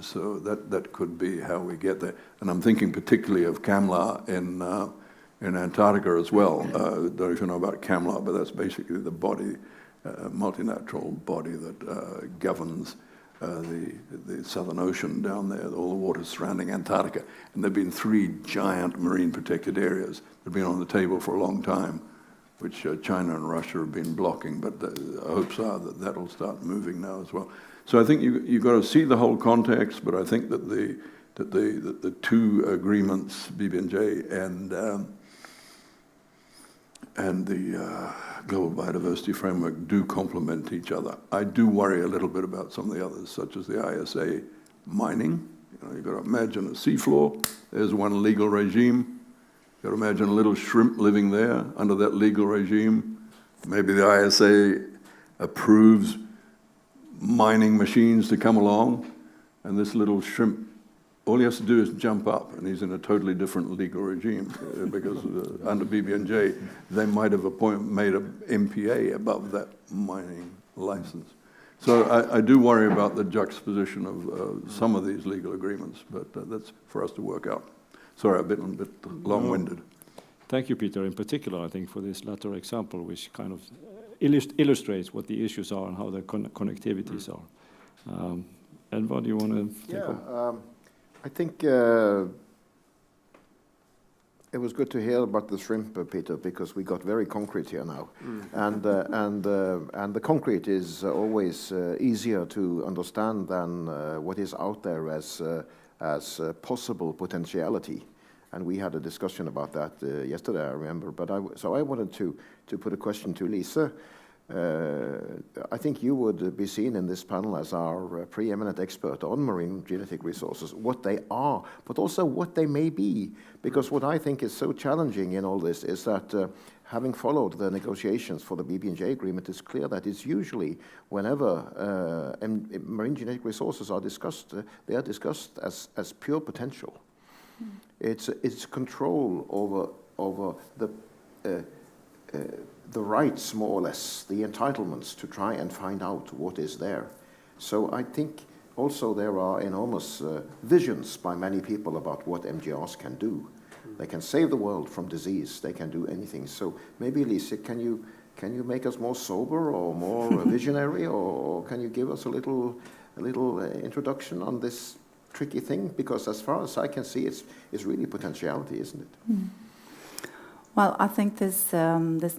So that could be how we get there. And I'm thinking particularly of CAMLA in Antarctica as well. Don't know if you know about CAMLA, but that's basically the body, multilateral body that governs the Southern Ocean down there, all the waters surrounding Antarctica. And there have been 3 giant marine protected areas that have been on the table for a long time, which China and Russia have been blocking, but the hopes are that that'll start moving now as well. So I think you've got to see the whole context, but I think that the two agreements, BB&J and the Global Biodiversity Framework, do complement each other. I do worry a little bit about some of the others, such as the ISA mining. You know, you've got to imagine a seafloor. There's one legal regime. You've got to imagine a little shrimp living there under that legal regime. Maybe the ISA approves mining machines to come along, and this little shrimp, all he has to do is jump up, and he's in a totally different legal regime, because under BB&J, they might have made an MPA above that mining license. So I do worry about the juxtaposition of some of these legal agreements, but that's for us to work out. Sorry, I've been a bit long-winded. Thank you, Peter, in particular, I think, for this latter example, which kind of illustrates what the issues are and how the connectivities are. Edvard, do you want to take over? I think it was good to hear about the shrimp, Peter, because we got very concrete here now. And the concrete is always easier to understand than what is out there as possible potentiality. And we had a discussion about that yesterday, I remember. But so I wanted to put a question to Lise. I think you would be seen in this panel as our preeminent expert on marine genetic resources, what they are, but also what they may be. Because what I think is so challenging in all this is that having followed the negotiations for the BB&J agreement, it's clear that it's usually whenever marine genetic resources are discussed, they are discussed as pure potential. It's control over the rights, more or less, the entitlements to try and find out what is there. So I think also there are enormous visions by many people about what MGRs can do. They can save the world from disease. They can do anything. So maybe, Lise, can you make us more sober or more visionary, or can you give us a little introduction on this tricky thing? Because as far as I can see, it's really potentiality, isn't it? Mm. Well, I think this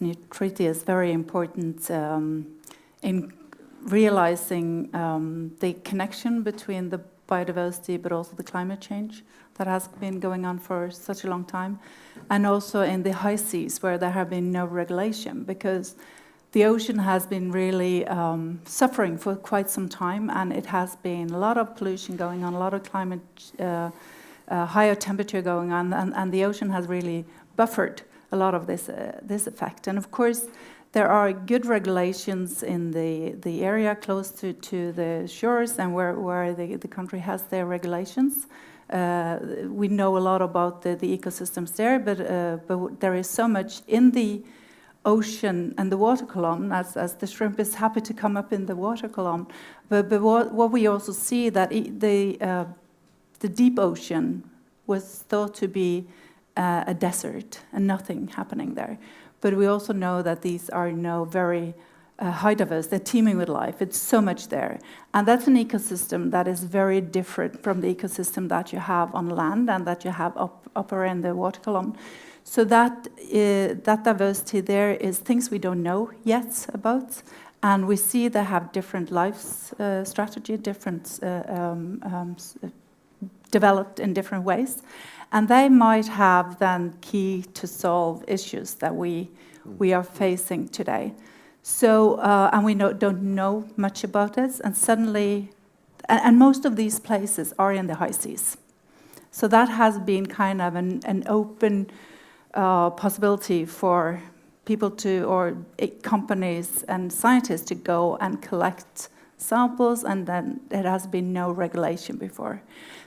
new treaty is very important in realizing the connection between the biodiversity but also the climate change that has been going on for such a long time, and also in the high seas where there have been no regulation, because the ocean has been really suffering for quite some time, and it has been a lot of pollution going on, a lot of climate higher temperature going on, and the ocean has really buffered a lot of this effect. And of course, there are good regulations in the area close to the shores and where the country has their regulations. We know a lot about the ecosystems there, but there is so much in the ocean and the water column, as the shrimp is happy to come up in the water column. But what we also see that the deep ocean was thought to be a desert and nothing happening there. But we also know that these are now very high diverse. They're teeming with life. It's so much there. And that's an ecosystem that is very different from the ecosystem that you have on land and that you have up in the water column. So that diversity there is things we don't know yet about. And we see they have different life strategy, different developed in different ways. And they might have then key to solve issues that we are facing today. So, and we don't know much about this, and suddenly, and most of these places are in the high seas. So that has been kind of an open possibility for people or companies and scientists to go and collect samples, and then there has been no regulation before.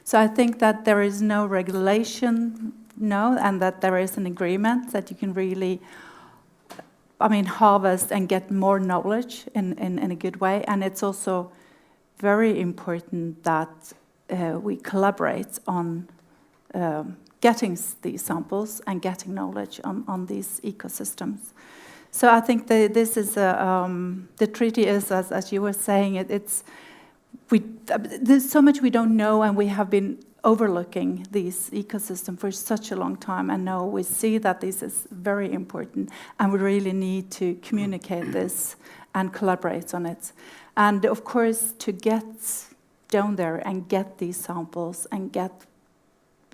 So I think that there is no regulation now, and that there is an agreement that you can really, harvest and get more knowledge in a good way. And it's also very important that we collaborate on getting these samples and getting knowledge on these ecosystems. So I think this is the treaty is, as you were saying, there's so much we don't know, and we have been overlooking these ecosystems for such a long time, and now we see that this is very important, and we really need to communicate this and collaborate on it. And of course, to get down there and get these samples and get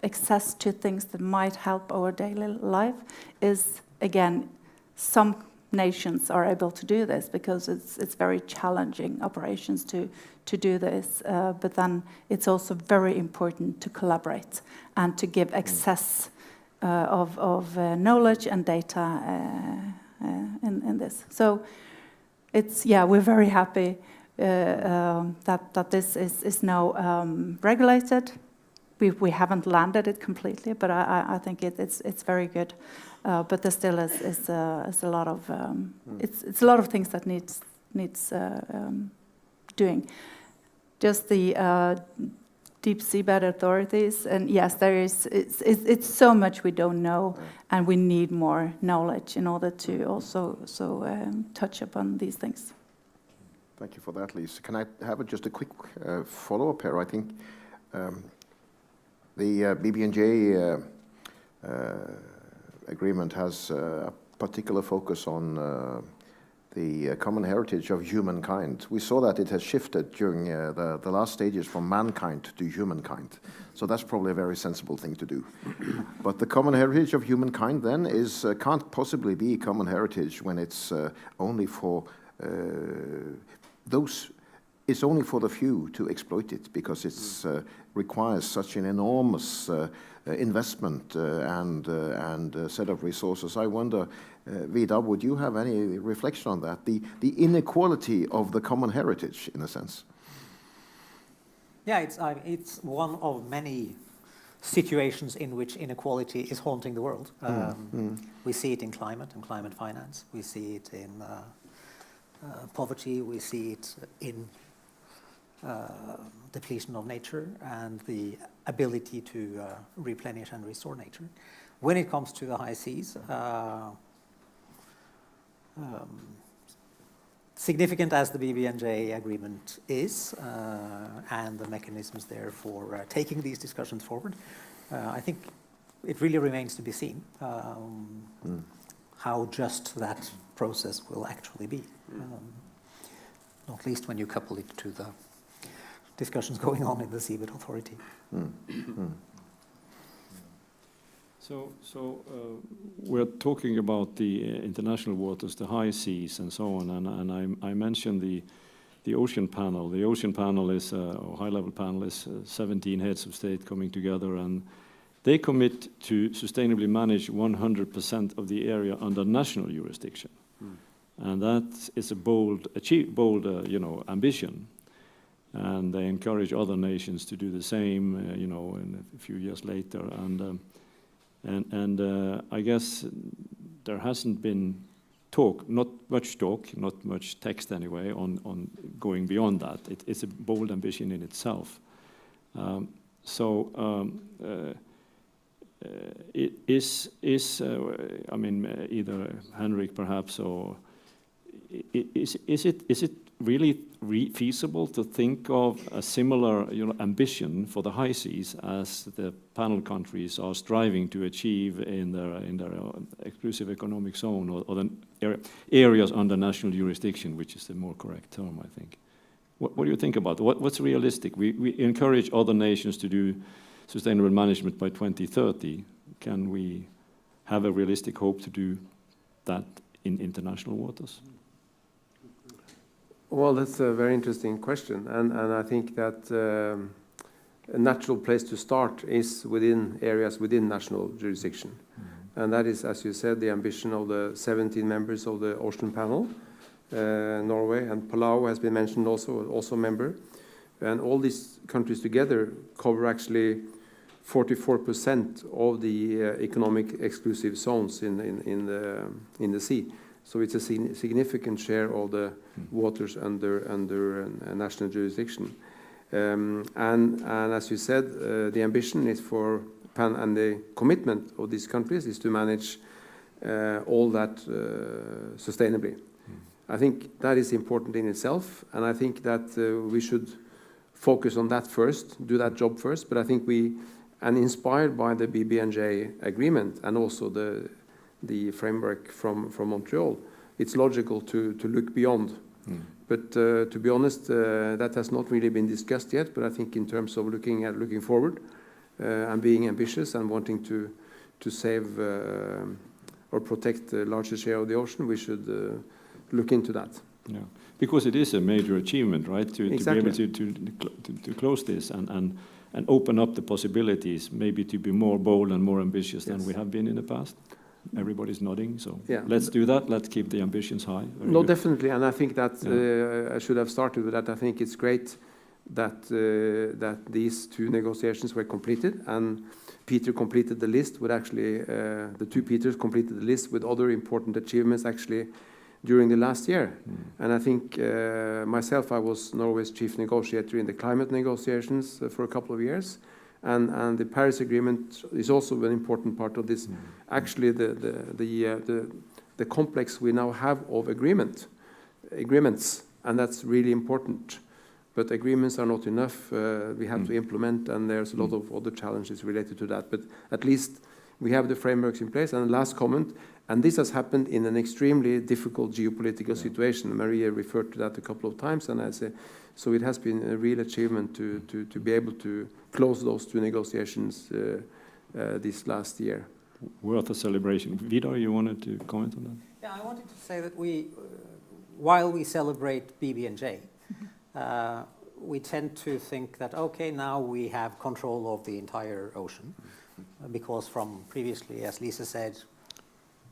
access to things that might help our daily life is, again, some nations are able to do this because it's very challenging operations to do this. But then it's also very important to collaborate and to give access of knowledge and data in this. So it's, we're very happy that this is now regulated. We haven't landed it completely, but I think it's very good. But there still is a lot of it's a lot of things that needs doing. Just the deep seabed authorities, and yes, there is. It's so much we don't know, and we need more knowledge in order to also touch upon these things. Thank you for that, Lise. Can I have just a quick follow-up here? I think the BB&J agreement has a particular focus on the common heritage of humankind. We saw that it has shifted during the last stages from mankind to humankind. So that's probably a very sensible thing to do. But the common heritage of humankind then can't possibly be common heritage when it's only for it's only for the few to exploit it, because it requires such an enormous investment and set of resources. I wonder, Vidar, would you have any reflection on that? The inequality of the common heritage, in a sense. Yeah, it's one of many situations in which inequality is haunting the world. We see it in climate and climate finance. We see it in poverty. We see it in depletion of nature and the ability to replenish and restore nature. When it comes to the high seas, significant as the BBNJ agreement is, and the mechanisms there for taking these discussions forward, I think it really remains to be seen how just that process will actually be, not least when you couple it to the discussions going on in the Seabed Authority. So we're talking about the international waters, the high seas, and so on. And I mentioned the ocean panel. The ocean panel is a high-level panel is 17 heads of state coming together, and they commit to sustainably manage 100% of the area under national jurisdiction, and that is a bold ambition. And they encourage other nations to do the same, in a few years later. And I guess there hasn't been not much text anyway, on going beyond that. It's a bold ambition in itself. It is either Henrik perhaps, or is it really feasible to think of a similar ambition for the high seas as the panel countries are striving to achieve in their exclusive economic zone, or the areas under national jurisdiction, which is the more correct term, I think. What do you think about what's realistic? We encourage other nations to do sustainable management by 2030. Can we have a realistic hope to do that in international waters? Well, that's a very interesting question, and I think that a natural place to start is within areas within national jurisdiction. And that is, as you said, the ambition of the 17 members of the Ocean Panel. Norway and Palau has been mentioned also member. And all these countries together cover actually 44% of the economic exclusive zones in the sea. So it's a significant share of the waters under national jurisdiction. And as you said, the ambition is for and the commitment of these countries is to manage all that sustainably. I think that is important in itself, and I think that we should focus on that first, do that job first. But I think and inspired by the BBNJ agreement and also the framework from Montreal, it's logical to look beyond. But to be honest, that has not really been discussed yet. But I think in terms of looking forward and being ambitious and wanting to save or protect the largest share of the ocean, we should look into that. Yeah, because it is a major achievement, right? Exactly. To be able to close this and open up the possibilities, maybe to be more bold and more ambitious than we have been in the past. Everybody's nodding, so yeah. Let's do that. Let's keep the ambitions high. Very good. Definitely, and I think that I should have started with that. I think it's great that these two negotiations were completed, and Peter completed the list with actually the two Peters completed the list with other important achievements actually during the last year. And I think myself, I was Norway's chief negotiator in the climate negotiations for a couple of years. And the Paris Agreement is also an important part of this. Actually, the complex we now have of agreements, and that's really important. But agreements are not enough. We have to implement, and there's a lot of other challenges related to that. But at least we have the frameworks in place. And last comment, and this has happened in an extremely difficult geopolitical situation. Maria referred to that a couple of times, and I say, so it has been a real achievement to be able to close those two negotiations this last year. Worth a celebration. Vidar, you wanted to comment on that? Yeah, I wanted to say that while we celebrate BBNJ, we tend to think that, okay, now we have control of the entire ocean. because from previously, as Lisa said,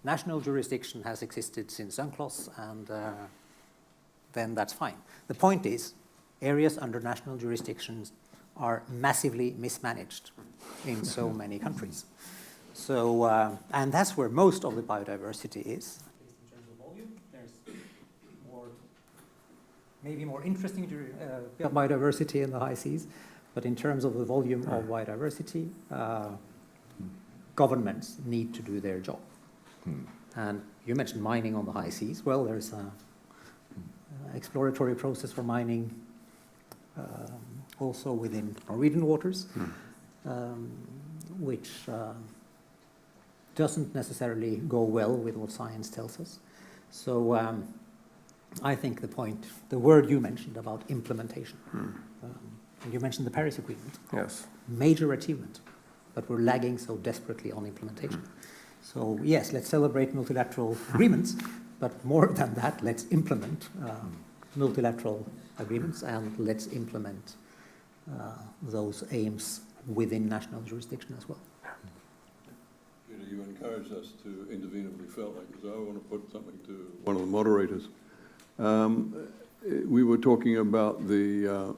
national jurisdiction has existed since UNCLOS, and then that's fine. The point is, areas under national jurisdictions are massively mismanaged in so many countries. So, and that's where most of the biodiversity is. At least in terms of volume, there's maybe more interesting biodiversity in the high seas, but in terms of the volume of biodiversity, governments need to do their job. And you mentioned mining on the high seas. Well, there's an exploratory process for mining also within Norwegian waters, which doesn't necessarily go well with what science tells us. So I think the word you mentioned about implementation, and you mentioned the Paris Agreement. Yes. Major achievement, but we're lagging so desperately on implementation. So yes, let's celebrate multilateral agreements, but more than that, let's implement multilateral agreements, and let's implement those aims within national jurisdiction as well. Peter, you encouraged us to intervene if we felt like it, so I want to put something to one of the moderators. We were talking about the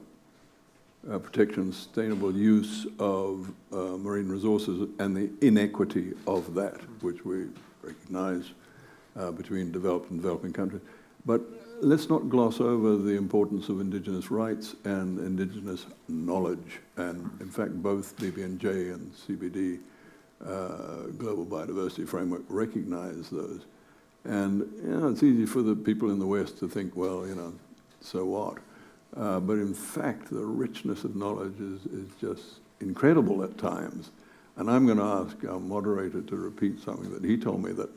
protection and sustainable use of marine resources and the inequity of that, which we recognize between developed and developing countries. But let's not gloss over the importance of indigenous rights and indigenous knowledge. And in fact, both BBNJ and CBD Global Biodiversity Framework recognize those. And it's easy for the people in the West to think, well, so what? But in fact, the richness of knowledge is just incredible at times. And I'm going to ask our moderator to repeat something that he told me that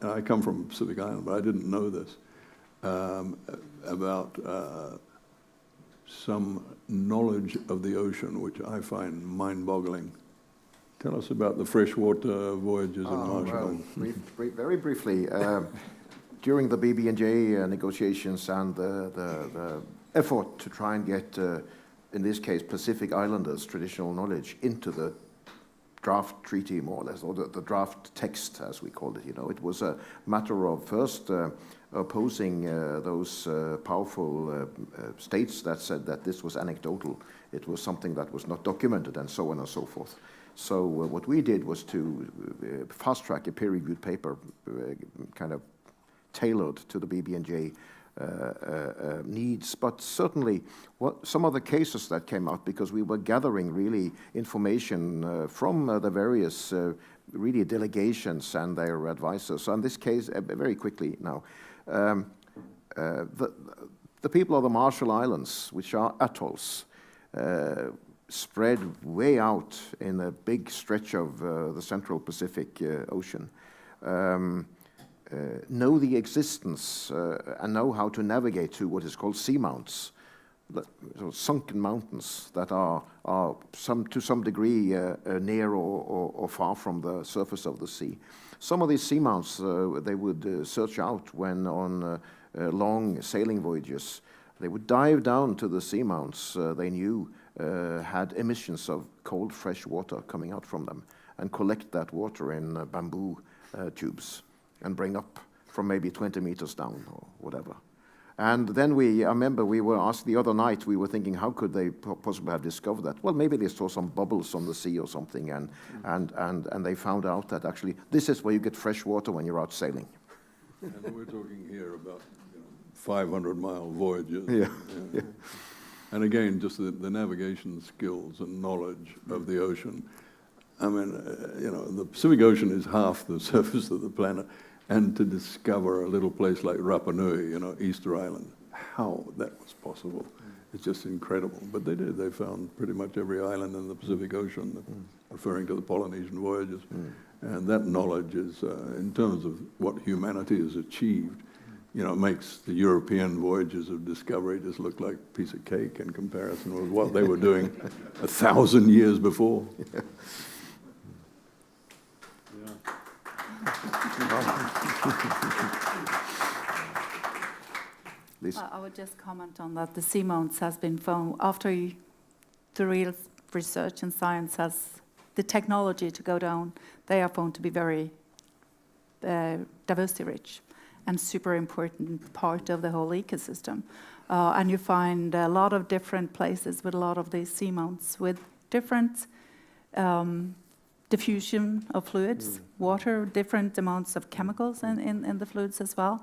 I come from Pacific Island, but I didn't know this, about some knowledge of the ocean, which I find mind-boggling. Tell us about the freshwater voyages in Marshall. Well, very briefly, during the BBNJ negotiations and the effort to try and get, in this case, Pacific Islanders' traditional knowledge into the draft treaty, more or less, or the draft text, as we called it. It was a matter of first opposing those powerful states that said that this was anecdotal. It was something that was not documented, and so on and so forth. So what we did was to fast-track a peer-reviewed paper, kind of tailored to the BBNJ needs, but certainly some of the cases that came out, because we were gathering really information from the various really delegations and their advisors. So in this case, very quickly now, the people of the Marshall Islands, which are atolls, spread way out in a big stretch of the central Pacific Ocean, know the existence and know how to navigate to what is called seamounts, sunken mountains that are to some degree near or far from the surface of the sea. Some of these seamounts they would search out when on long sailing voyages. They would dive down to the seamounts they knew had emissions of cold, fresh water coming out from them, and collect that water in bamboo tubes and bring up from maybe 20 meters down or whatever. And then I remember we were asked the other night, we were thinking, how could they possibly have discovered that? Well, maybe they saw some bubbles on the sea or something, and they found out that actually this is where you get fresh water when you're out sailing. And we're talking here about 500-mile voyages. Yeah. And again, just the navigation skills and knowledge of the ocean. I mean, the Pacific Ocean is half the surface of the planet, and to discover a little place like Rapa Nui, Easter Island, how that was possible, it's just incredible. But they did. They found pretty much every island in the Pacific Ocean, referring to the Polynesian voyages. And that knowledge is, in terms of what humanity has achieved, it makes the European voyages of discovery just look like a piece of cake in comparison with what they were doing 1,000 years before. I would just comment on that. The seamounts has been found after the real research and science has the technology to go down, they are found to be very diversity rich and super important part of the whole ecosystem. And you find a lot of different places with a lot of these seamounts with different diffusion of fluids, water, different amounts of chemicals in the fluids as well.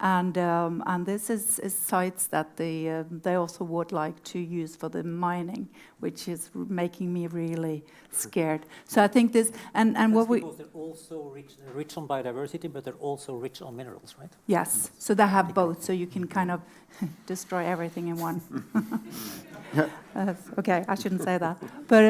And this is sites that they also would like to use for the mining, which is making me really scared. So I think this, and what we... Because they're also rich on biodiversity, but they're also rich on minerals, right? Yes, so they have both, so you can kind of destroy everything in one. Okay, I shouldn't say that. But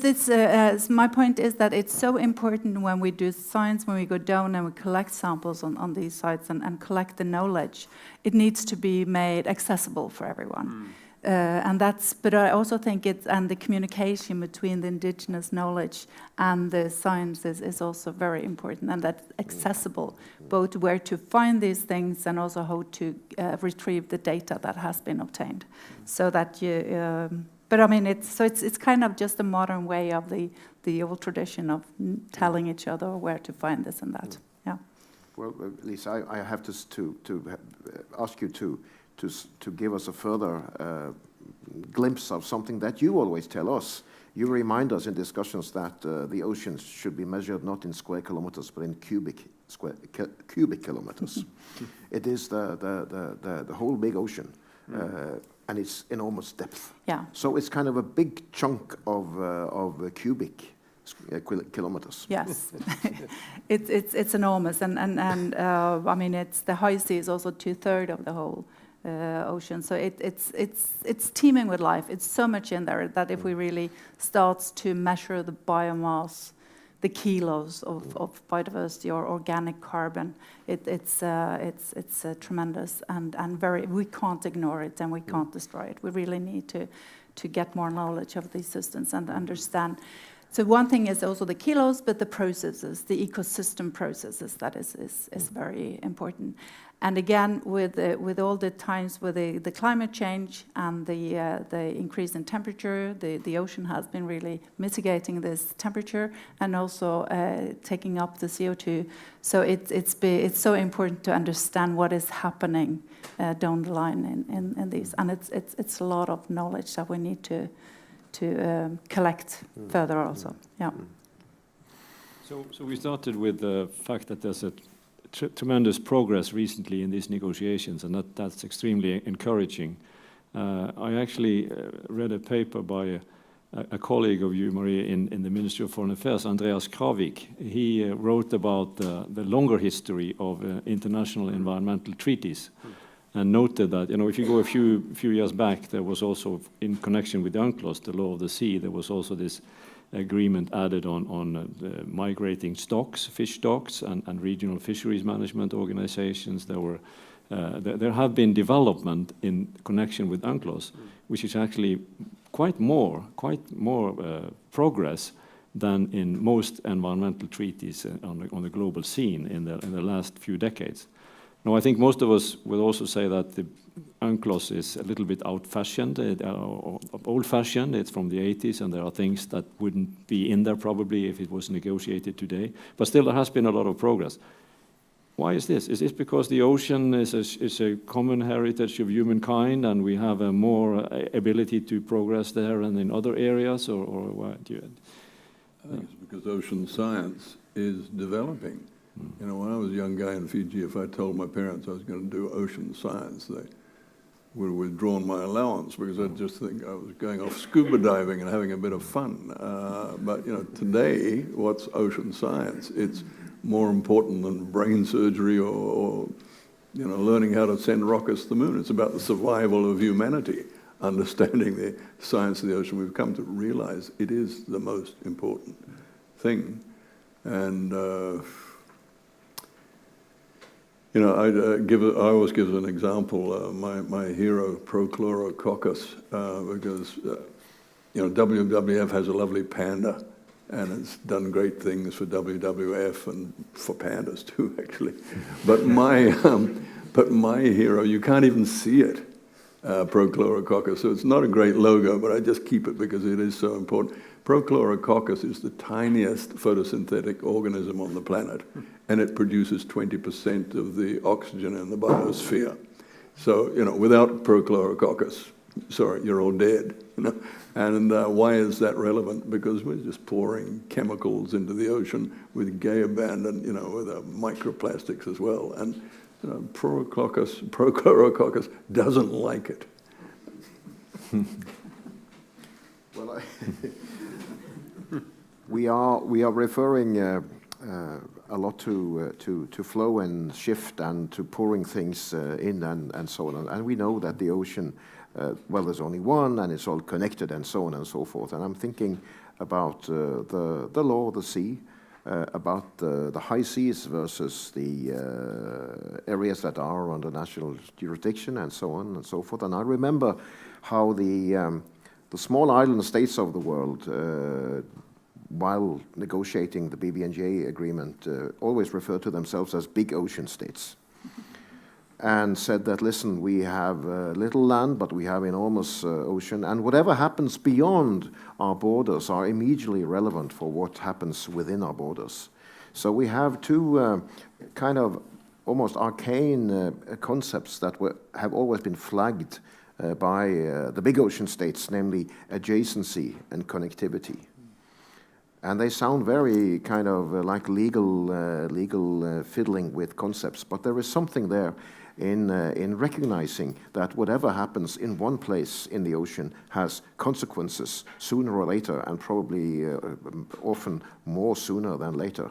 it's, my point is that it's so important when we do science, when we go down and we collect samples on these sites and collect the knowledge, it needs to be made accessible for everyone. And that's, but I also think it's, and the communication between the indigenous knowledge and the science is also very important, and that's accessible, both where to find these things and also how to retrieve the data that has been obtained. So that you, but I mean, it's kind of just a modern way of the old tradition of telling each other where to find this and that. Yeah. Well, Lisa, I have to ask you to give us a further glimpse of something that you always tell us. You remind us in discussions that the oceans should be measured not in square kilometers, but in cubic kilometers. It is the whole big ocean, and it's enormous depth. Yeah. So it's kind of a big chunk of cubic kilometers. Yes, it's enormous, and I mean, it's the high sea is also 2/3 of the whole ocean. So it's teeming with life. It's so much in there that if we really start to measure the biomass, the kilos of biodiversity or organic carbon, it's tremendous and very. We can't ignore it and we can't destroy it. We really need to get more knowledge of these systems and understand. So one thing is also the kilos, but the processes, the ecosystem processes, that is very important. And again, with all the times with the climate change and the increase in temperature, the ocean has been really mitigating this temperature and also taking up the CO2. So it's so important to understand what is happening down the line in these, and it's a lot of knowledge that we need to collect further also. Yeah. So we started with the fact that there's a tremendous progress recently in these negotiations, and that's extremely encouraging. I actually read a paper by a colleague of you, Marie, in the Ministry of Foreign Affairs, Andreas Kravik. He wrote about the longer history of international environmental treaties, and noted that, you know, if you go a few years back, there was also, in connection with UNCLOS, the law of the sea, there was also this agreement added on the migrating stocks, fish stocks, and regional fisheries management organizations. There have been development in connection with UNCLOS, which is actually quite more progress than in most environmental treaties on the global scene in the last few decades. Now, I think most of us will also say that the UNCLOS is a little bit old-fashioned. It's from the 80s, and there are things that wouldn't be in there probably if it was negotiated today. But still, there has been a lot of progress. Why is this? Is this because the ocean is a common heritage of humankind, and we have a more ability to progress there and in other areas, or why do you? I think it's because ocean science is developing. You know, when I was a young guy in Fiji, if I told my parents I was going to do ocean science, they would have withdrawn my allowance because I'd just think I was going off scuba diving and having a bit of fun. But, you know, today, what's ocean science? It's more important than brain surgery or you know, learning how to send rockets to the moon. It's about the survival of humanity, understanding the science of the ocean. We've come to realize it is the most important thing. And you know, I always give an example. My hero, Prochlorococcus, because you know, WWF has a lovely panda, and it's done great things for WWF and for pandas too, actually. But my hero, you can't even see it. Prochlorococcus. So it's not a great logo, but I just keep it because it is so important. Prochlorococcus is the tiniest photosynthetic organism on the planet, and it produces 20% of the oxygen in the biosphere. So, without Prochlorococcus, sorry, you're all dead. And why is that relevant? Because we're just pouring chemicals into the ocean with gay abandon, with microplastics as well. And Prochlorococcus doesn't like it. Well, we are referring a lot to flow and shift and to pouring things in and so on. And we know that the ocean, well, there's only one, and it's all connected and so on and so forth. And I'm thinking about the law of the sea, about the high seas versus the areas that are under national jurisdiction and so on and so forth. And I remember how the small island states of the world, while negotiating the BBNJ agreement, always referred to themselves as big ocean states, and said that, listen, we have little land, but we have enormous ocean, and whatever happens beyond our borders are immediately relevant for what happens within our borders. So we have two kind of almost arcane concepts that have always been flagged by the big ocean states, namely adjacency and connectivity. And they sound very kind of like legal fiddling with concepts, but there is something there in recognizing that whatever happens in one place in the ocean has consequences sooner or later, and probably often more sooner than later,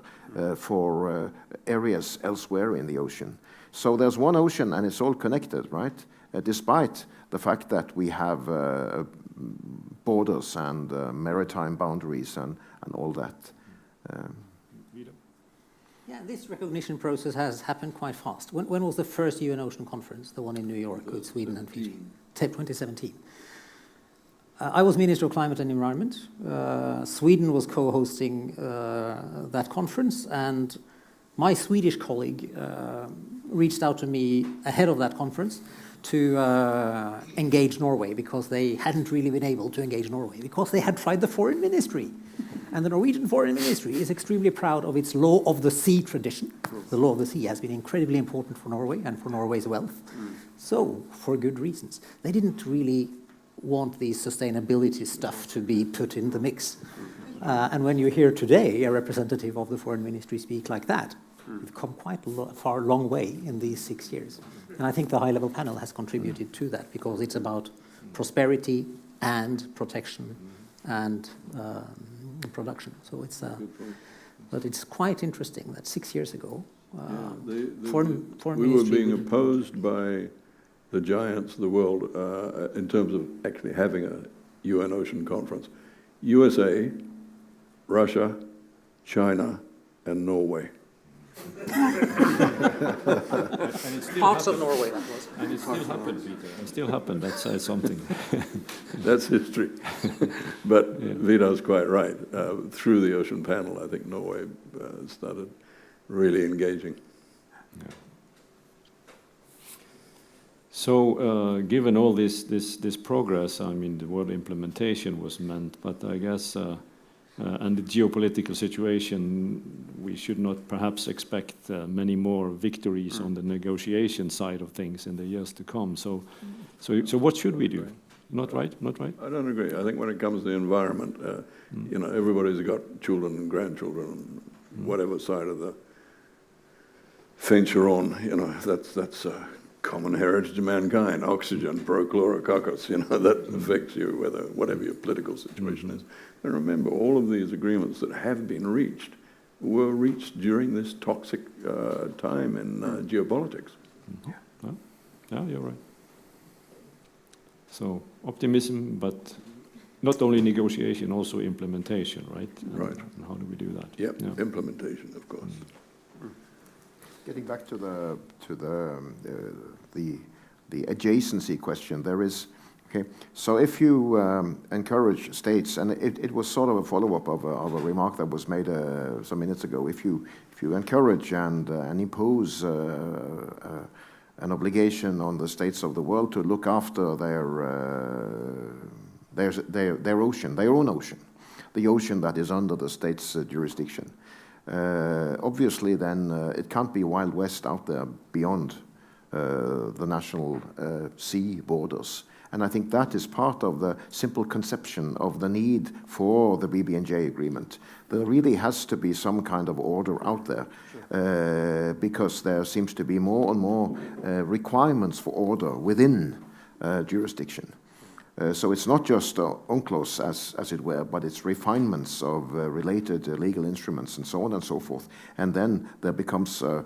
for areas elsewhere in the ocean. So there's one ocean and it's all connected, right? Despite the fact that we have borders and maritime boundaries and all that. Yeah, this recognition process has happened quite fast. When was the first UN Ocean Conference, the one in New York with Sweden and Fiji? 2017. I was Minister of Climate and Environment. Sweden was co-hosting that conference, and my Swedish colleague reached out to me ahead of that conference to engage Norway, because they hadn't really been able to engage Norway, because they had tried the foreign ministry. And the Norwegian Foreign Ministry is extremely proud of its law of the sea tradition. The law of the sea has been incredibly important for Norway and for Norway's wealth. So, for good reasons. They didn't really want the sustainability stuff to be put in the mix. And when you hear today a representative of the Foreign Ministry speak like that, we've come quite a long way in these 6 years. And I think the high-level panel has contributed to that, because it's about prosperity and protection and production. So it's, but it's quite interesting that 6 years ago, foreign we were being ministry opposed by the giants of the world in terms of actually having a UN Ocean Conference. USA, Russia, China, and Norway. parts of Norway, that was. And it still happened, Peter. It still happened. That's something. That's history. But Vidar's quite right. Through the Ocean Panel, I think Norway started really engaging. Yeah. So, given all this progress, I mean, the word implementation was meant, but I guess, and the geopolitical situation, we should not perhaps expect many more victories on the negotiation side of things in the years to come. So what should we do? Not right? Not right? I don't agree. I think when it comes to the environment, everybody's got children and grandchildren, whatever side of the fence you're on. That's common heritage of mankind. Oxygen, prochlorococcus, that affects you, whatever your political situation is. And remember, all of these agreements that have been reached were reached during this toxic time in geopolitics. Yeah, you're right. So optimism, but not only negotiation, also implementation, right? Right. And how do we do that? Yep, yeah. Implementation, of course. Getting back to the adjacency question, there is. Okay, so if you encourage states, and it was sort of a follow-up of a remark that was made some minutes ago, if you encourage and impose an obligation on the states of the world to look after their ocean, their own ocean, the ocean that is under the state's jurisdiction. Obviously, then it can't be Wild West out there beyond the national sea borders. And I think that is part of the simple conception of the need for the BB&J agreement. There really has to be some kind of order out there, because there seems to be more and more requirements for order within jurisdiction. So it's not just UNCLOS, as it were, but it's refinements of related legal instruments and so on and so forth. And then there becomes a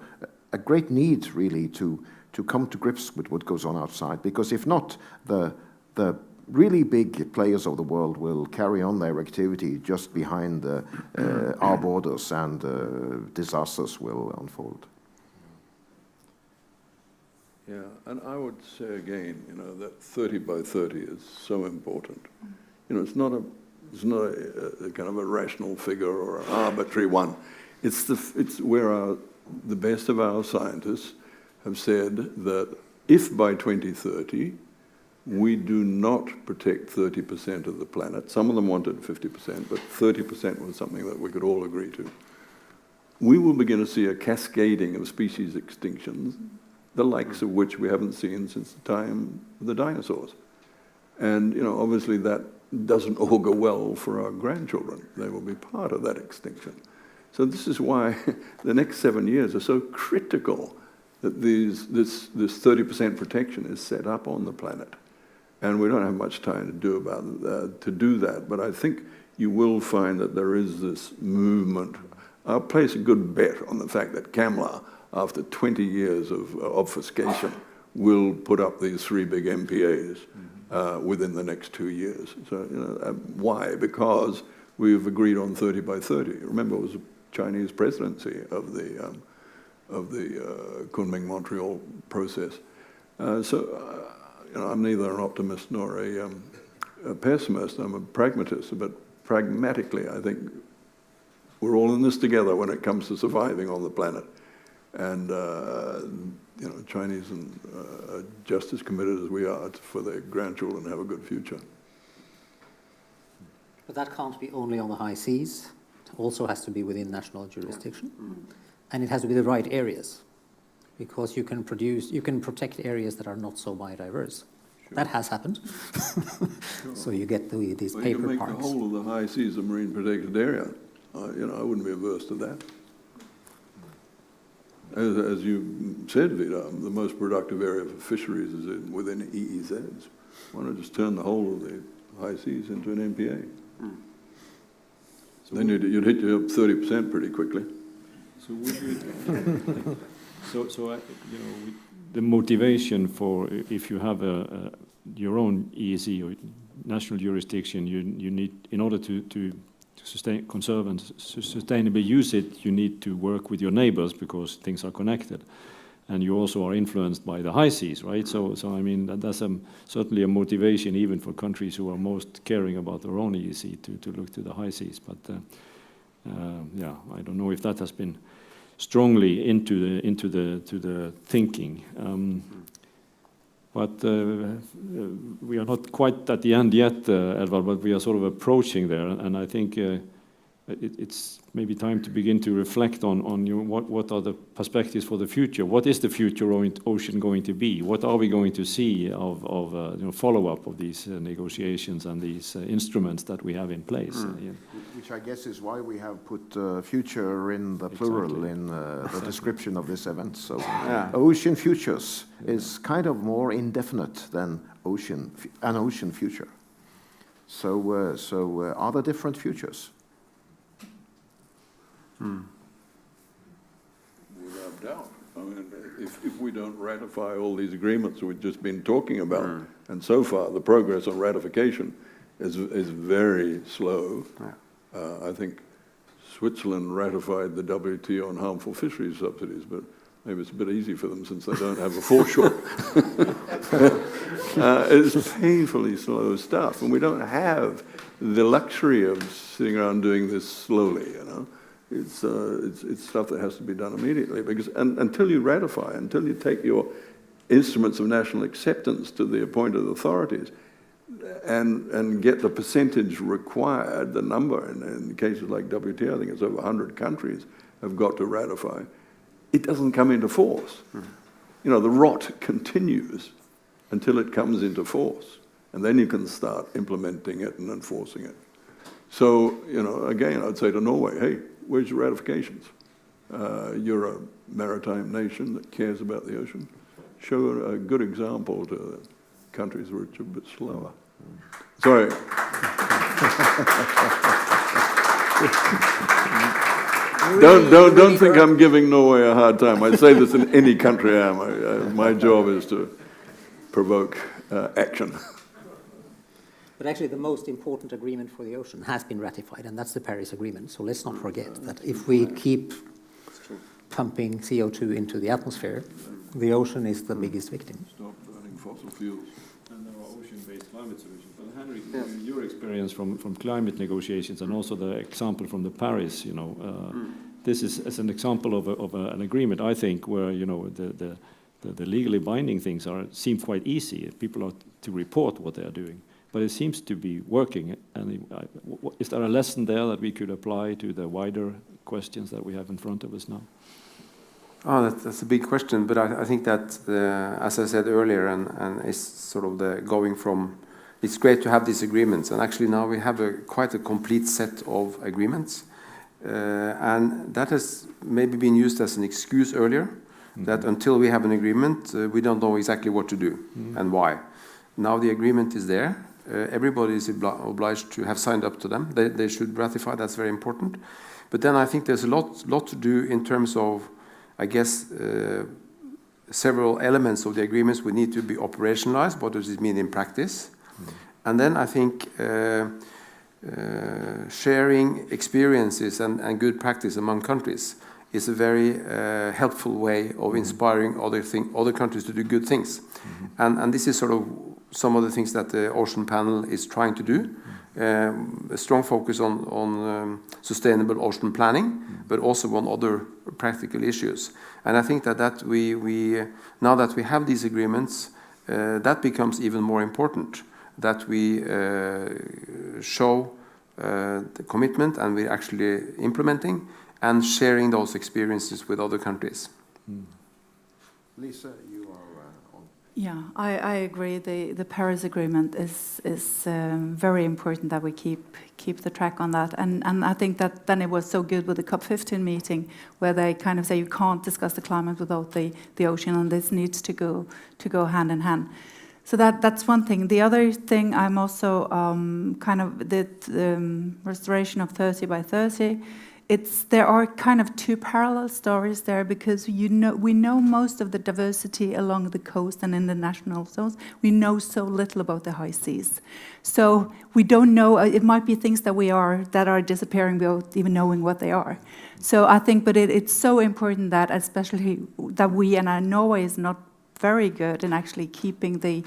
great need, really, to come to grips with what goes on outside, because if not, the really big players of the world will carry on their activity just behind our borders, and disasters will unfold. Yeah, and I would say again, you know, that 30 by 30 is so important. You know, it's not a kind of a rational figure or an arbitrary one. It's where the best of our scientists have said that if by 2030 we do not protect 30% of the planet, some of them wanted 50%, but 30% was something that we could all agree to, we will begin to see a cascading of species extinctions, the likes of which we haven't seen since the time of the dinosaurs. And, you know, obviously that doesn't augur well for our grandchildren. They will be part of that extinction. So this is why the next 7 years are so critical, that this 30% protection is set up on the planet. And we don't have much time to do that. But I think you will find that there is this movement. I'll place a good bet on the fact that CAMLA, after 20 years of obfuscation, will put up these 3 big MPAs within the next 2 years. So, you know, why? Because we've agreed on 30 by 30. Remember, it was the Chinese presidency of the Kunming-Montreal process. You know, I'm neither an optimist nor a pessimist. I'm a pragmatist, but pragmatically, I think we're all in this together when it comes to surviving on the planet. And you know, Chinese are just as committed as we are for their grandchildren to have a good future. But that can't be only on the high seas. It also has to be within national jurisdiction. And it has to be the right areas, because you can protect areas that are not so biodiverse. Sure. That has happened. Sure. So you get these paper you can make parks. The whole of the high seas a marine protected area. You know, I wouldn't be averse to that. As you said, Vida, the most productive area for fisheries is within EEZs. Why not just turn the whole of the high seas into an MPA? So then you'd hit you up 30% pretty quickly. So would you, you know, the motivation for, if you have your own EEZ or national jurisdiction, you need, in order to conserve and sustainably use it, you need to work with your neighbors, because things are connected, and you also are influenced by the high seas, right? So I mean, that's certainly a motivation even for countries who are most caring about their own EEZ to look to the high seas. But yeah, I don't know if that has been strongly into the thinking. But we are not quite at the end yet, Edvard, but we are sort of approaching there, and I think it's maybe time to begin to reflect on what are the perspectives for the future. What is the future ocean going to be? What are we going to see of you know, follow-up of these negotiations and these instruments that we have in place? Which I guess is why we have put future in the plural in the description of this event. So ocean futures is kind of more indefinite than an ocean future. So are there different futures? Without doubt. I mean, if we don't ratify all these agreements we've just been talking about, and so far the progress on ratification is very slow. I think Switzerland ratified the WTO on harmful fisheries subsidies, but maybe it's a bit easy for them since they don't have a foreshore. It's painfully slow stuff, and we don't have the luxury of sitting around doing this slowly, you know. It's stuff that has to be done immediately, because until you ratify, until you take your instruments of national acceptance to the appointed authorities and get the percentage required, the number, in cases like WTO, I think it's over 100 countries have got to ratify, it doesn't come into force. You know, the rot continues until it comes into force, and then you can start implementing it and enforcing it. So, you know, again, I'd say to Norway, hey, where's your ratifications? You're a maritime nation that cares about the ocean. Show a good example to countries which are a bit slower. Sorry. Don't think I'm giving Norway a hard time. I say this in any country I am. My job is to provoke action. But actually, the most important agreement for the ocean has been ratified, and that's the Paris Agreement. So let's not forget that if we keep pumping CO2 into the atmosphere, the ocean is the biggest victim. Stop burning fossil fuels. And there are ocean-based climate solutions. But Henrik, your experience from climate negotiations and also the example from the Paris, you know, this is as an example of an agreement, I think, where, you know, the legally binding things seem quite easy. People are to report what they are doing. But it seems to be working. And is there a lesson there that we could apply to the wider questions that we have in front of us now? Oh, that's a big question, but I think that, as I said earlier, and it's sort of the going from, it's great to have these agreements, and actually now we have quite a complete set of agreements, and that has maybe been used as an excuse earlier, that until we have an agreement, we don't know exactly what to do and why. Now the agreement is there. Everybody is obliged to have signed up to them. They should ratify. That's very important. But then I think there's a lot to do in terms of, I guess, several elements of the agreements would need to be operationalized. What does it mean in practice? And then I think sharing experiences and good practice among countries is a very helpful way of inspiring other countries to do good things. And this is sort of some of the things that the Ocean Panel is trying to do. A strong focus on sustainable ocean planning, but also on other practical issues. And I think that we now that we have these agreements, that becomes even more important, that we show the commitment and we're actually implementing and sharing those experiences with other countries. Lisa, you are on. Yeah, I agree. The Paris Agreement is very important that we keep the track on that. And I think that then it was so good with the COP15 meeting, where they kind of say you can't discuss the climate without the ocean, and this needs to go hand in hand. So that's one thing. The other thing, I'm also kind of the restoration of 30 by 30. There are kind of two parallel stories there, because we know most of the diversity along the coast and in the national zones. We know so little about the high seas, so we don't know. It might be things that are disappearing without even knowing what they are. So I think, but it's so important that, especially that we, and Norway is not very good in actually keeping the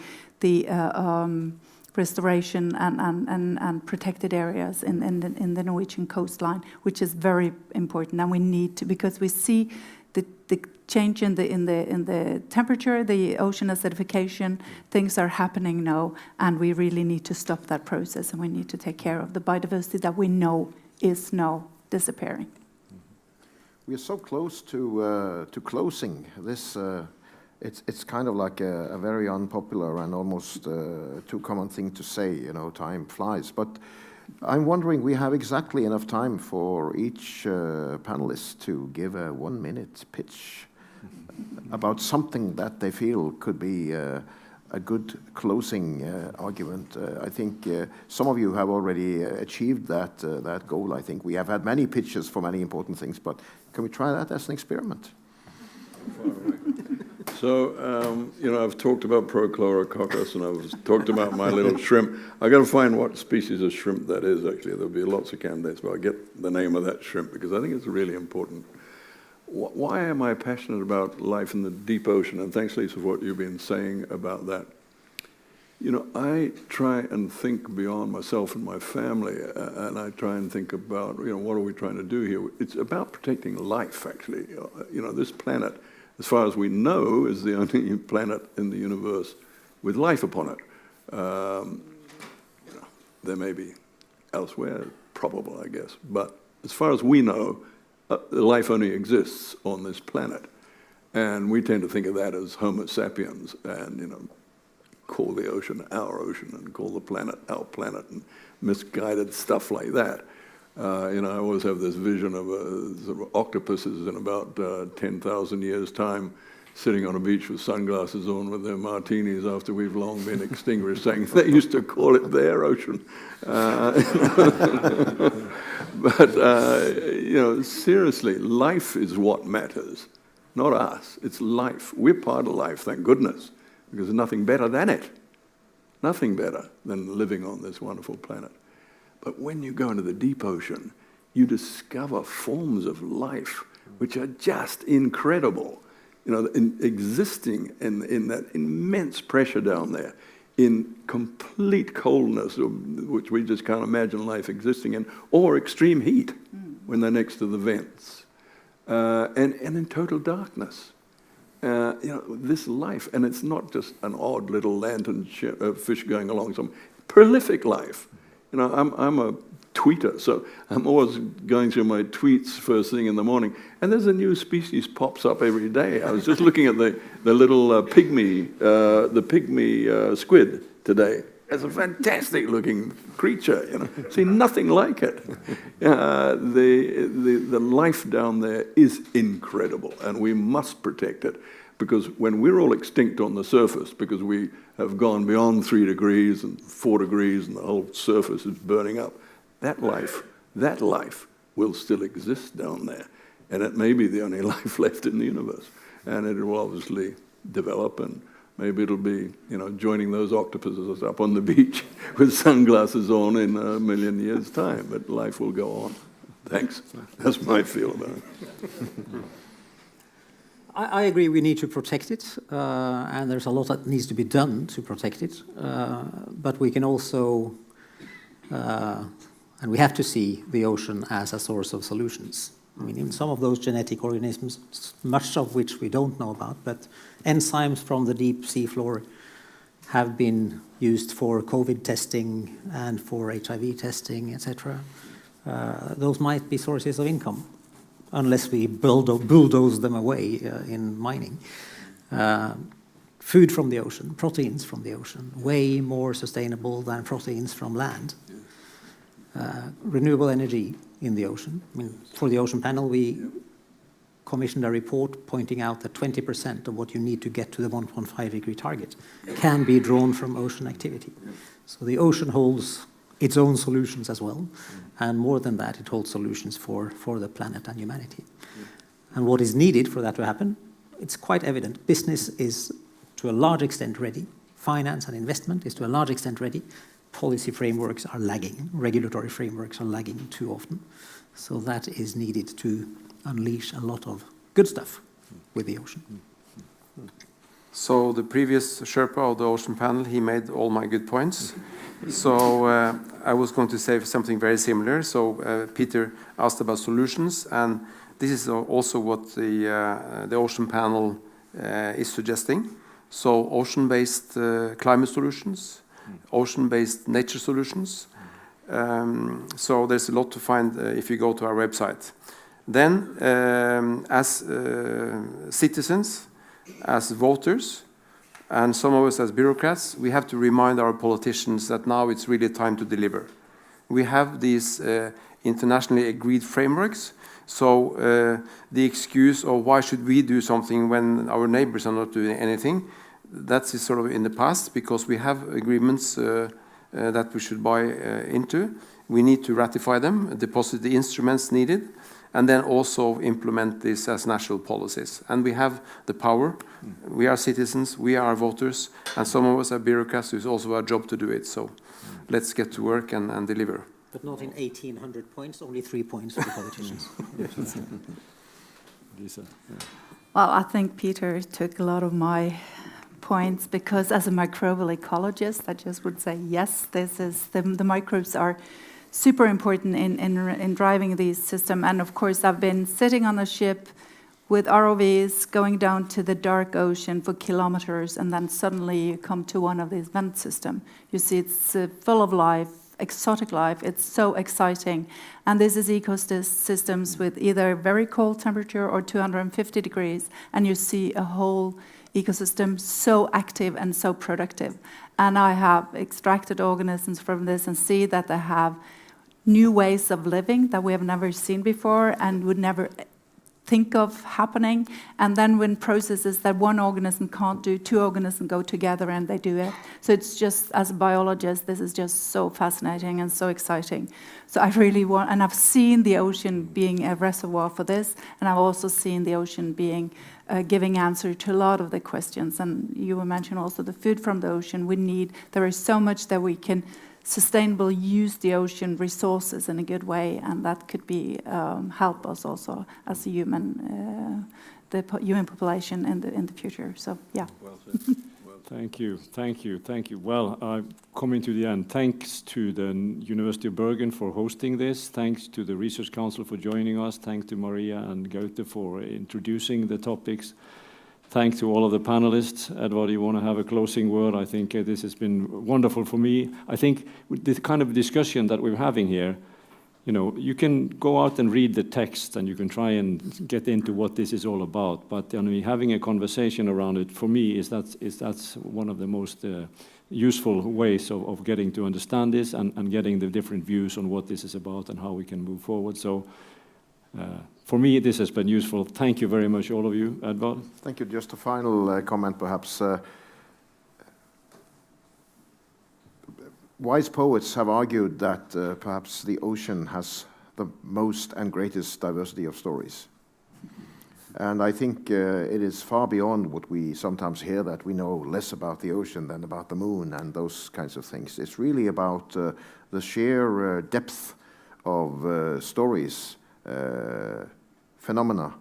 restoration and protected areas in the Norwegian coastline, which is very important, and we need to, because we see the change in the temperature, the ocean acidification, things are happening now, and we really need to stop that process, and we need to take care of the biodiversity that we know is now disappearing. We are so close to closing this. It's kind of like a very unpopular and almost too common thing to say, you know, time flies. But I'm wondering, we have exactly enough time for each panelist to give a 1-minute pitch about something that they feel could be a good closing argument. I think some of you have already achieved that goal. I think we have had many pitches for many important things, but can we try that as an experiment? So, you know, I've talked about Prochlorococcus and I've talked about my little shrimp. I've got to find what species of shrimp that is, actually. There'll be lots of candidates, but I'll get the name of that shrimp because I think it's really important. Why am I passionate about life in the deep ocean? And thanks, Lisa, for what you've been saying about that. You know, I try and think beyond myself and my family, and I try and think about, you know, what are we trying to do here? It's about protecting life, actually. You know, this planet as far as we know, is the only planet in the universe with life upon it. There may be elsewhere, probable, I guess, but as far as we know, life only exists on this planet. And we tend to think of that as Homo sapiens, and call the ocean our ocean and call the planet our planet, and misguided stuff like that. I always have this vision of sort of octopuses in about 10,000 years' time, sitting on a beach with sunglasses on with their martinis after we've long been extinguished, saying they used to call it their ocean. But seriously, life is what matters, not us. It's life. We're part of life, thank goodness, because there's nothing better than it. Nothing better than living on this wonderful planet. But when you go into the deep ocean, you discover forms of life which are just incredible. Existing in that immense pressure down there, in complete coldness, which we just can't imagine life existing in, or extreme heat when they're next to the vents, and in total darkness. This life, and it's not just an odd little lantern fish going along, some prolific life. I'm a tweeter, so I'm always going through my tweets first thing in the morning, and there's a new species pops up every day. I was just looking at the little pygmy squid today. It's a fantastic looking creature, See nothing like it. The life down there is incredible, and we must protect it, because when we're all extinct on the surface, because we have gone beyond 3 degrees and 4 degrees and the whole surface is burning up, that life will still exist down there. And it may be the only life left in the universe. And it will obviously develop, and maybe it'll be, joining those octopuses up on the beach with sunglasses on in 1 million years' time. But life will go on. Thanks. That's my feel about it. I agree we need to protect it, and there's a lot that needs to be done to protect it. But we can also, and we have to see the ocean as a source of solutions. I mean, in some of those genetic organisms, much of which we don't know about, but enzymes from the deep sea floor have been used for COVID testing and for HIV testing, etc. Those might be sources of income, unless we bulldoze them away in mining. Food from the ocean, proteins from the ocean, way more sustainable than proteins from land. Renewable energy in the ocean. I mean, for the Ocean Panel, we commissioned a report pointing out that 20% of what you need to get to the 1.5-degree target can be drawn from ocean activity. So the ocean holds its own solutions as well, and more than that, it holds solutions for the planet and humanity. And what is needed for that to happen, it's quite evident. Business is to a large extent ready. Finance and investment is to a large extent ready. Policy frameworks are lagging. Regulatory frameworks are lagging too often. So that is needed to unleash a lot of good stuff with the ocean. So the previous Sherpa of the Ocean Panel, he made all my good points. So I was going to say something very similar. So Peter asked about solutions, and this is also what the Ocean Panel is suggesting. So ocean-based climate solutions, ocean-based nature solutions. So there's a lot to find if you go to our website. Then, as citizens, as voters, and some of us as bureaucrats, we have to remind our politicians that now it's really time to deliver. We have these internationally agreed frameworks, so the excuse of why should we do something when our neighbors are not doing anything, that's sort of in the past, because we have agreements that we should buy into. We need to ratify them, deposit the instruments needed, and then also implement this as national policies. And we have the power. We are citizens, we are voters, and some of us are bureaucrats, it's also our job to do it. So let's get to work and deliver. But not in 1,800 points, only 3 points for the politicians. Lisa, yeah. Well, I think Peter took a lot of my points, because as a microbial ecologist, I just would say, yes, this is the microbes are super important in driving these systems. And of course, I've been sitting on a ship with ROVs going down to the dark ocean for kilometers, and then suddenly you come to one of these vent systems. You see it's full of life, exotic life. It's so exciting. And this is ecosystems with either very cold temperature or 250 degrees, and you see a whole ecosystem so active and so productive. And I have extracted organisms from this and see that they have new ways of living that we have never seen before and would never think of happening. And then when processes that one organism can't do, two organisms go together and they do it. So it's just, as a biologist, this is just so fascinating and so exciting. So I really want, and I've seen the ocean being a reservoir for this, and I've also seen the ocean being giving answer to a lot of the questions. And you were mentioning also the food from the ocean. There is so much that we can sustainably use the ocean resources in a good way, and that could be help us also as a human, the human population in the future. So yeah. Well said. Thank you, thank you, thank you. Well, coming to the end, thanks to the University of Bergen for hosting this, thanks to the Research Council for joining us, thanks to Maria and Gaute for introducing the topics. Thanks to all of the panelists. Edvard, you want to have a closing word? I think this has been wonderful for me. I think with the kind of discussion that we're having here, you know, you can go out and read the text and you can try and get into what this is all about. But I mean, having a conversation around it, for me, that's one of the most useful ways of getting to understand this and getting the different views on what this is about and how we can move forward. So for me, this has been useful. Thank you very much, all of you. Edvard? Thank you. Just a final comment, perhaps. Wise poets have argued that perhaps the ocean has the most and greatest diversity of stories. And I think it is far beyond what we sometimes hear, that we know less about the ocean than about the moon and those kinds of things. It's really about the sheer depth of stories, phenomena,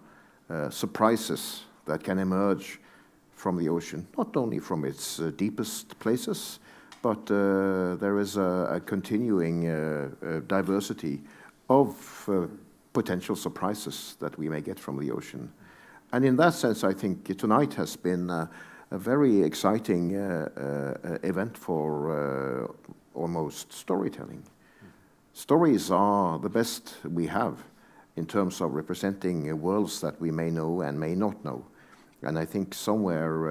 surprises that can emerge from the ocean, not only from its deepest places, but there is a continuing diversity of potential surprises that we may get from the ocean. And in that sense, I think tonight has been a very exciting event for almost storytelling. Stories are the best we have in terms of representing worlds that we may know and may not know. And I think somewhere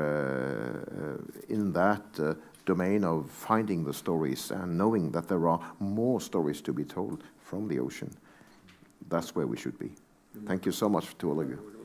in that domain of finding the stories and knowing that there are more stories to be told from the ocean, that's where we should be. Thank you so much to all of you.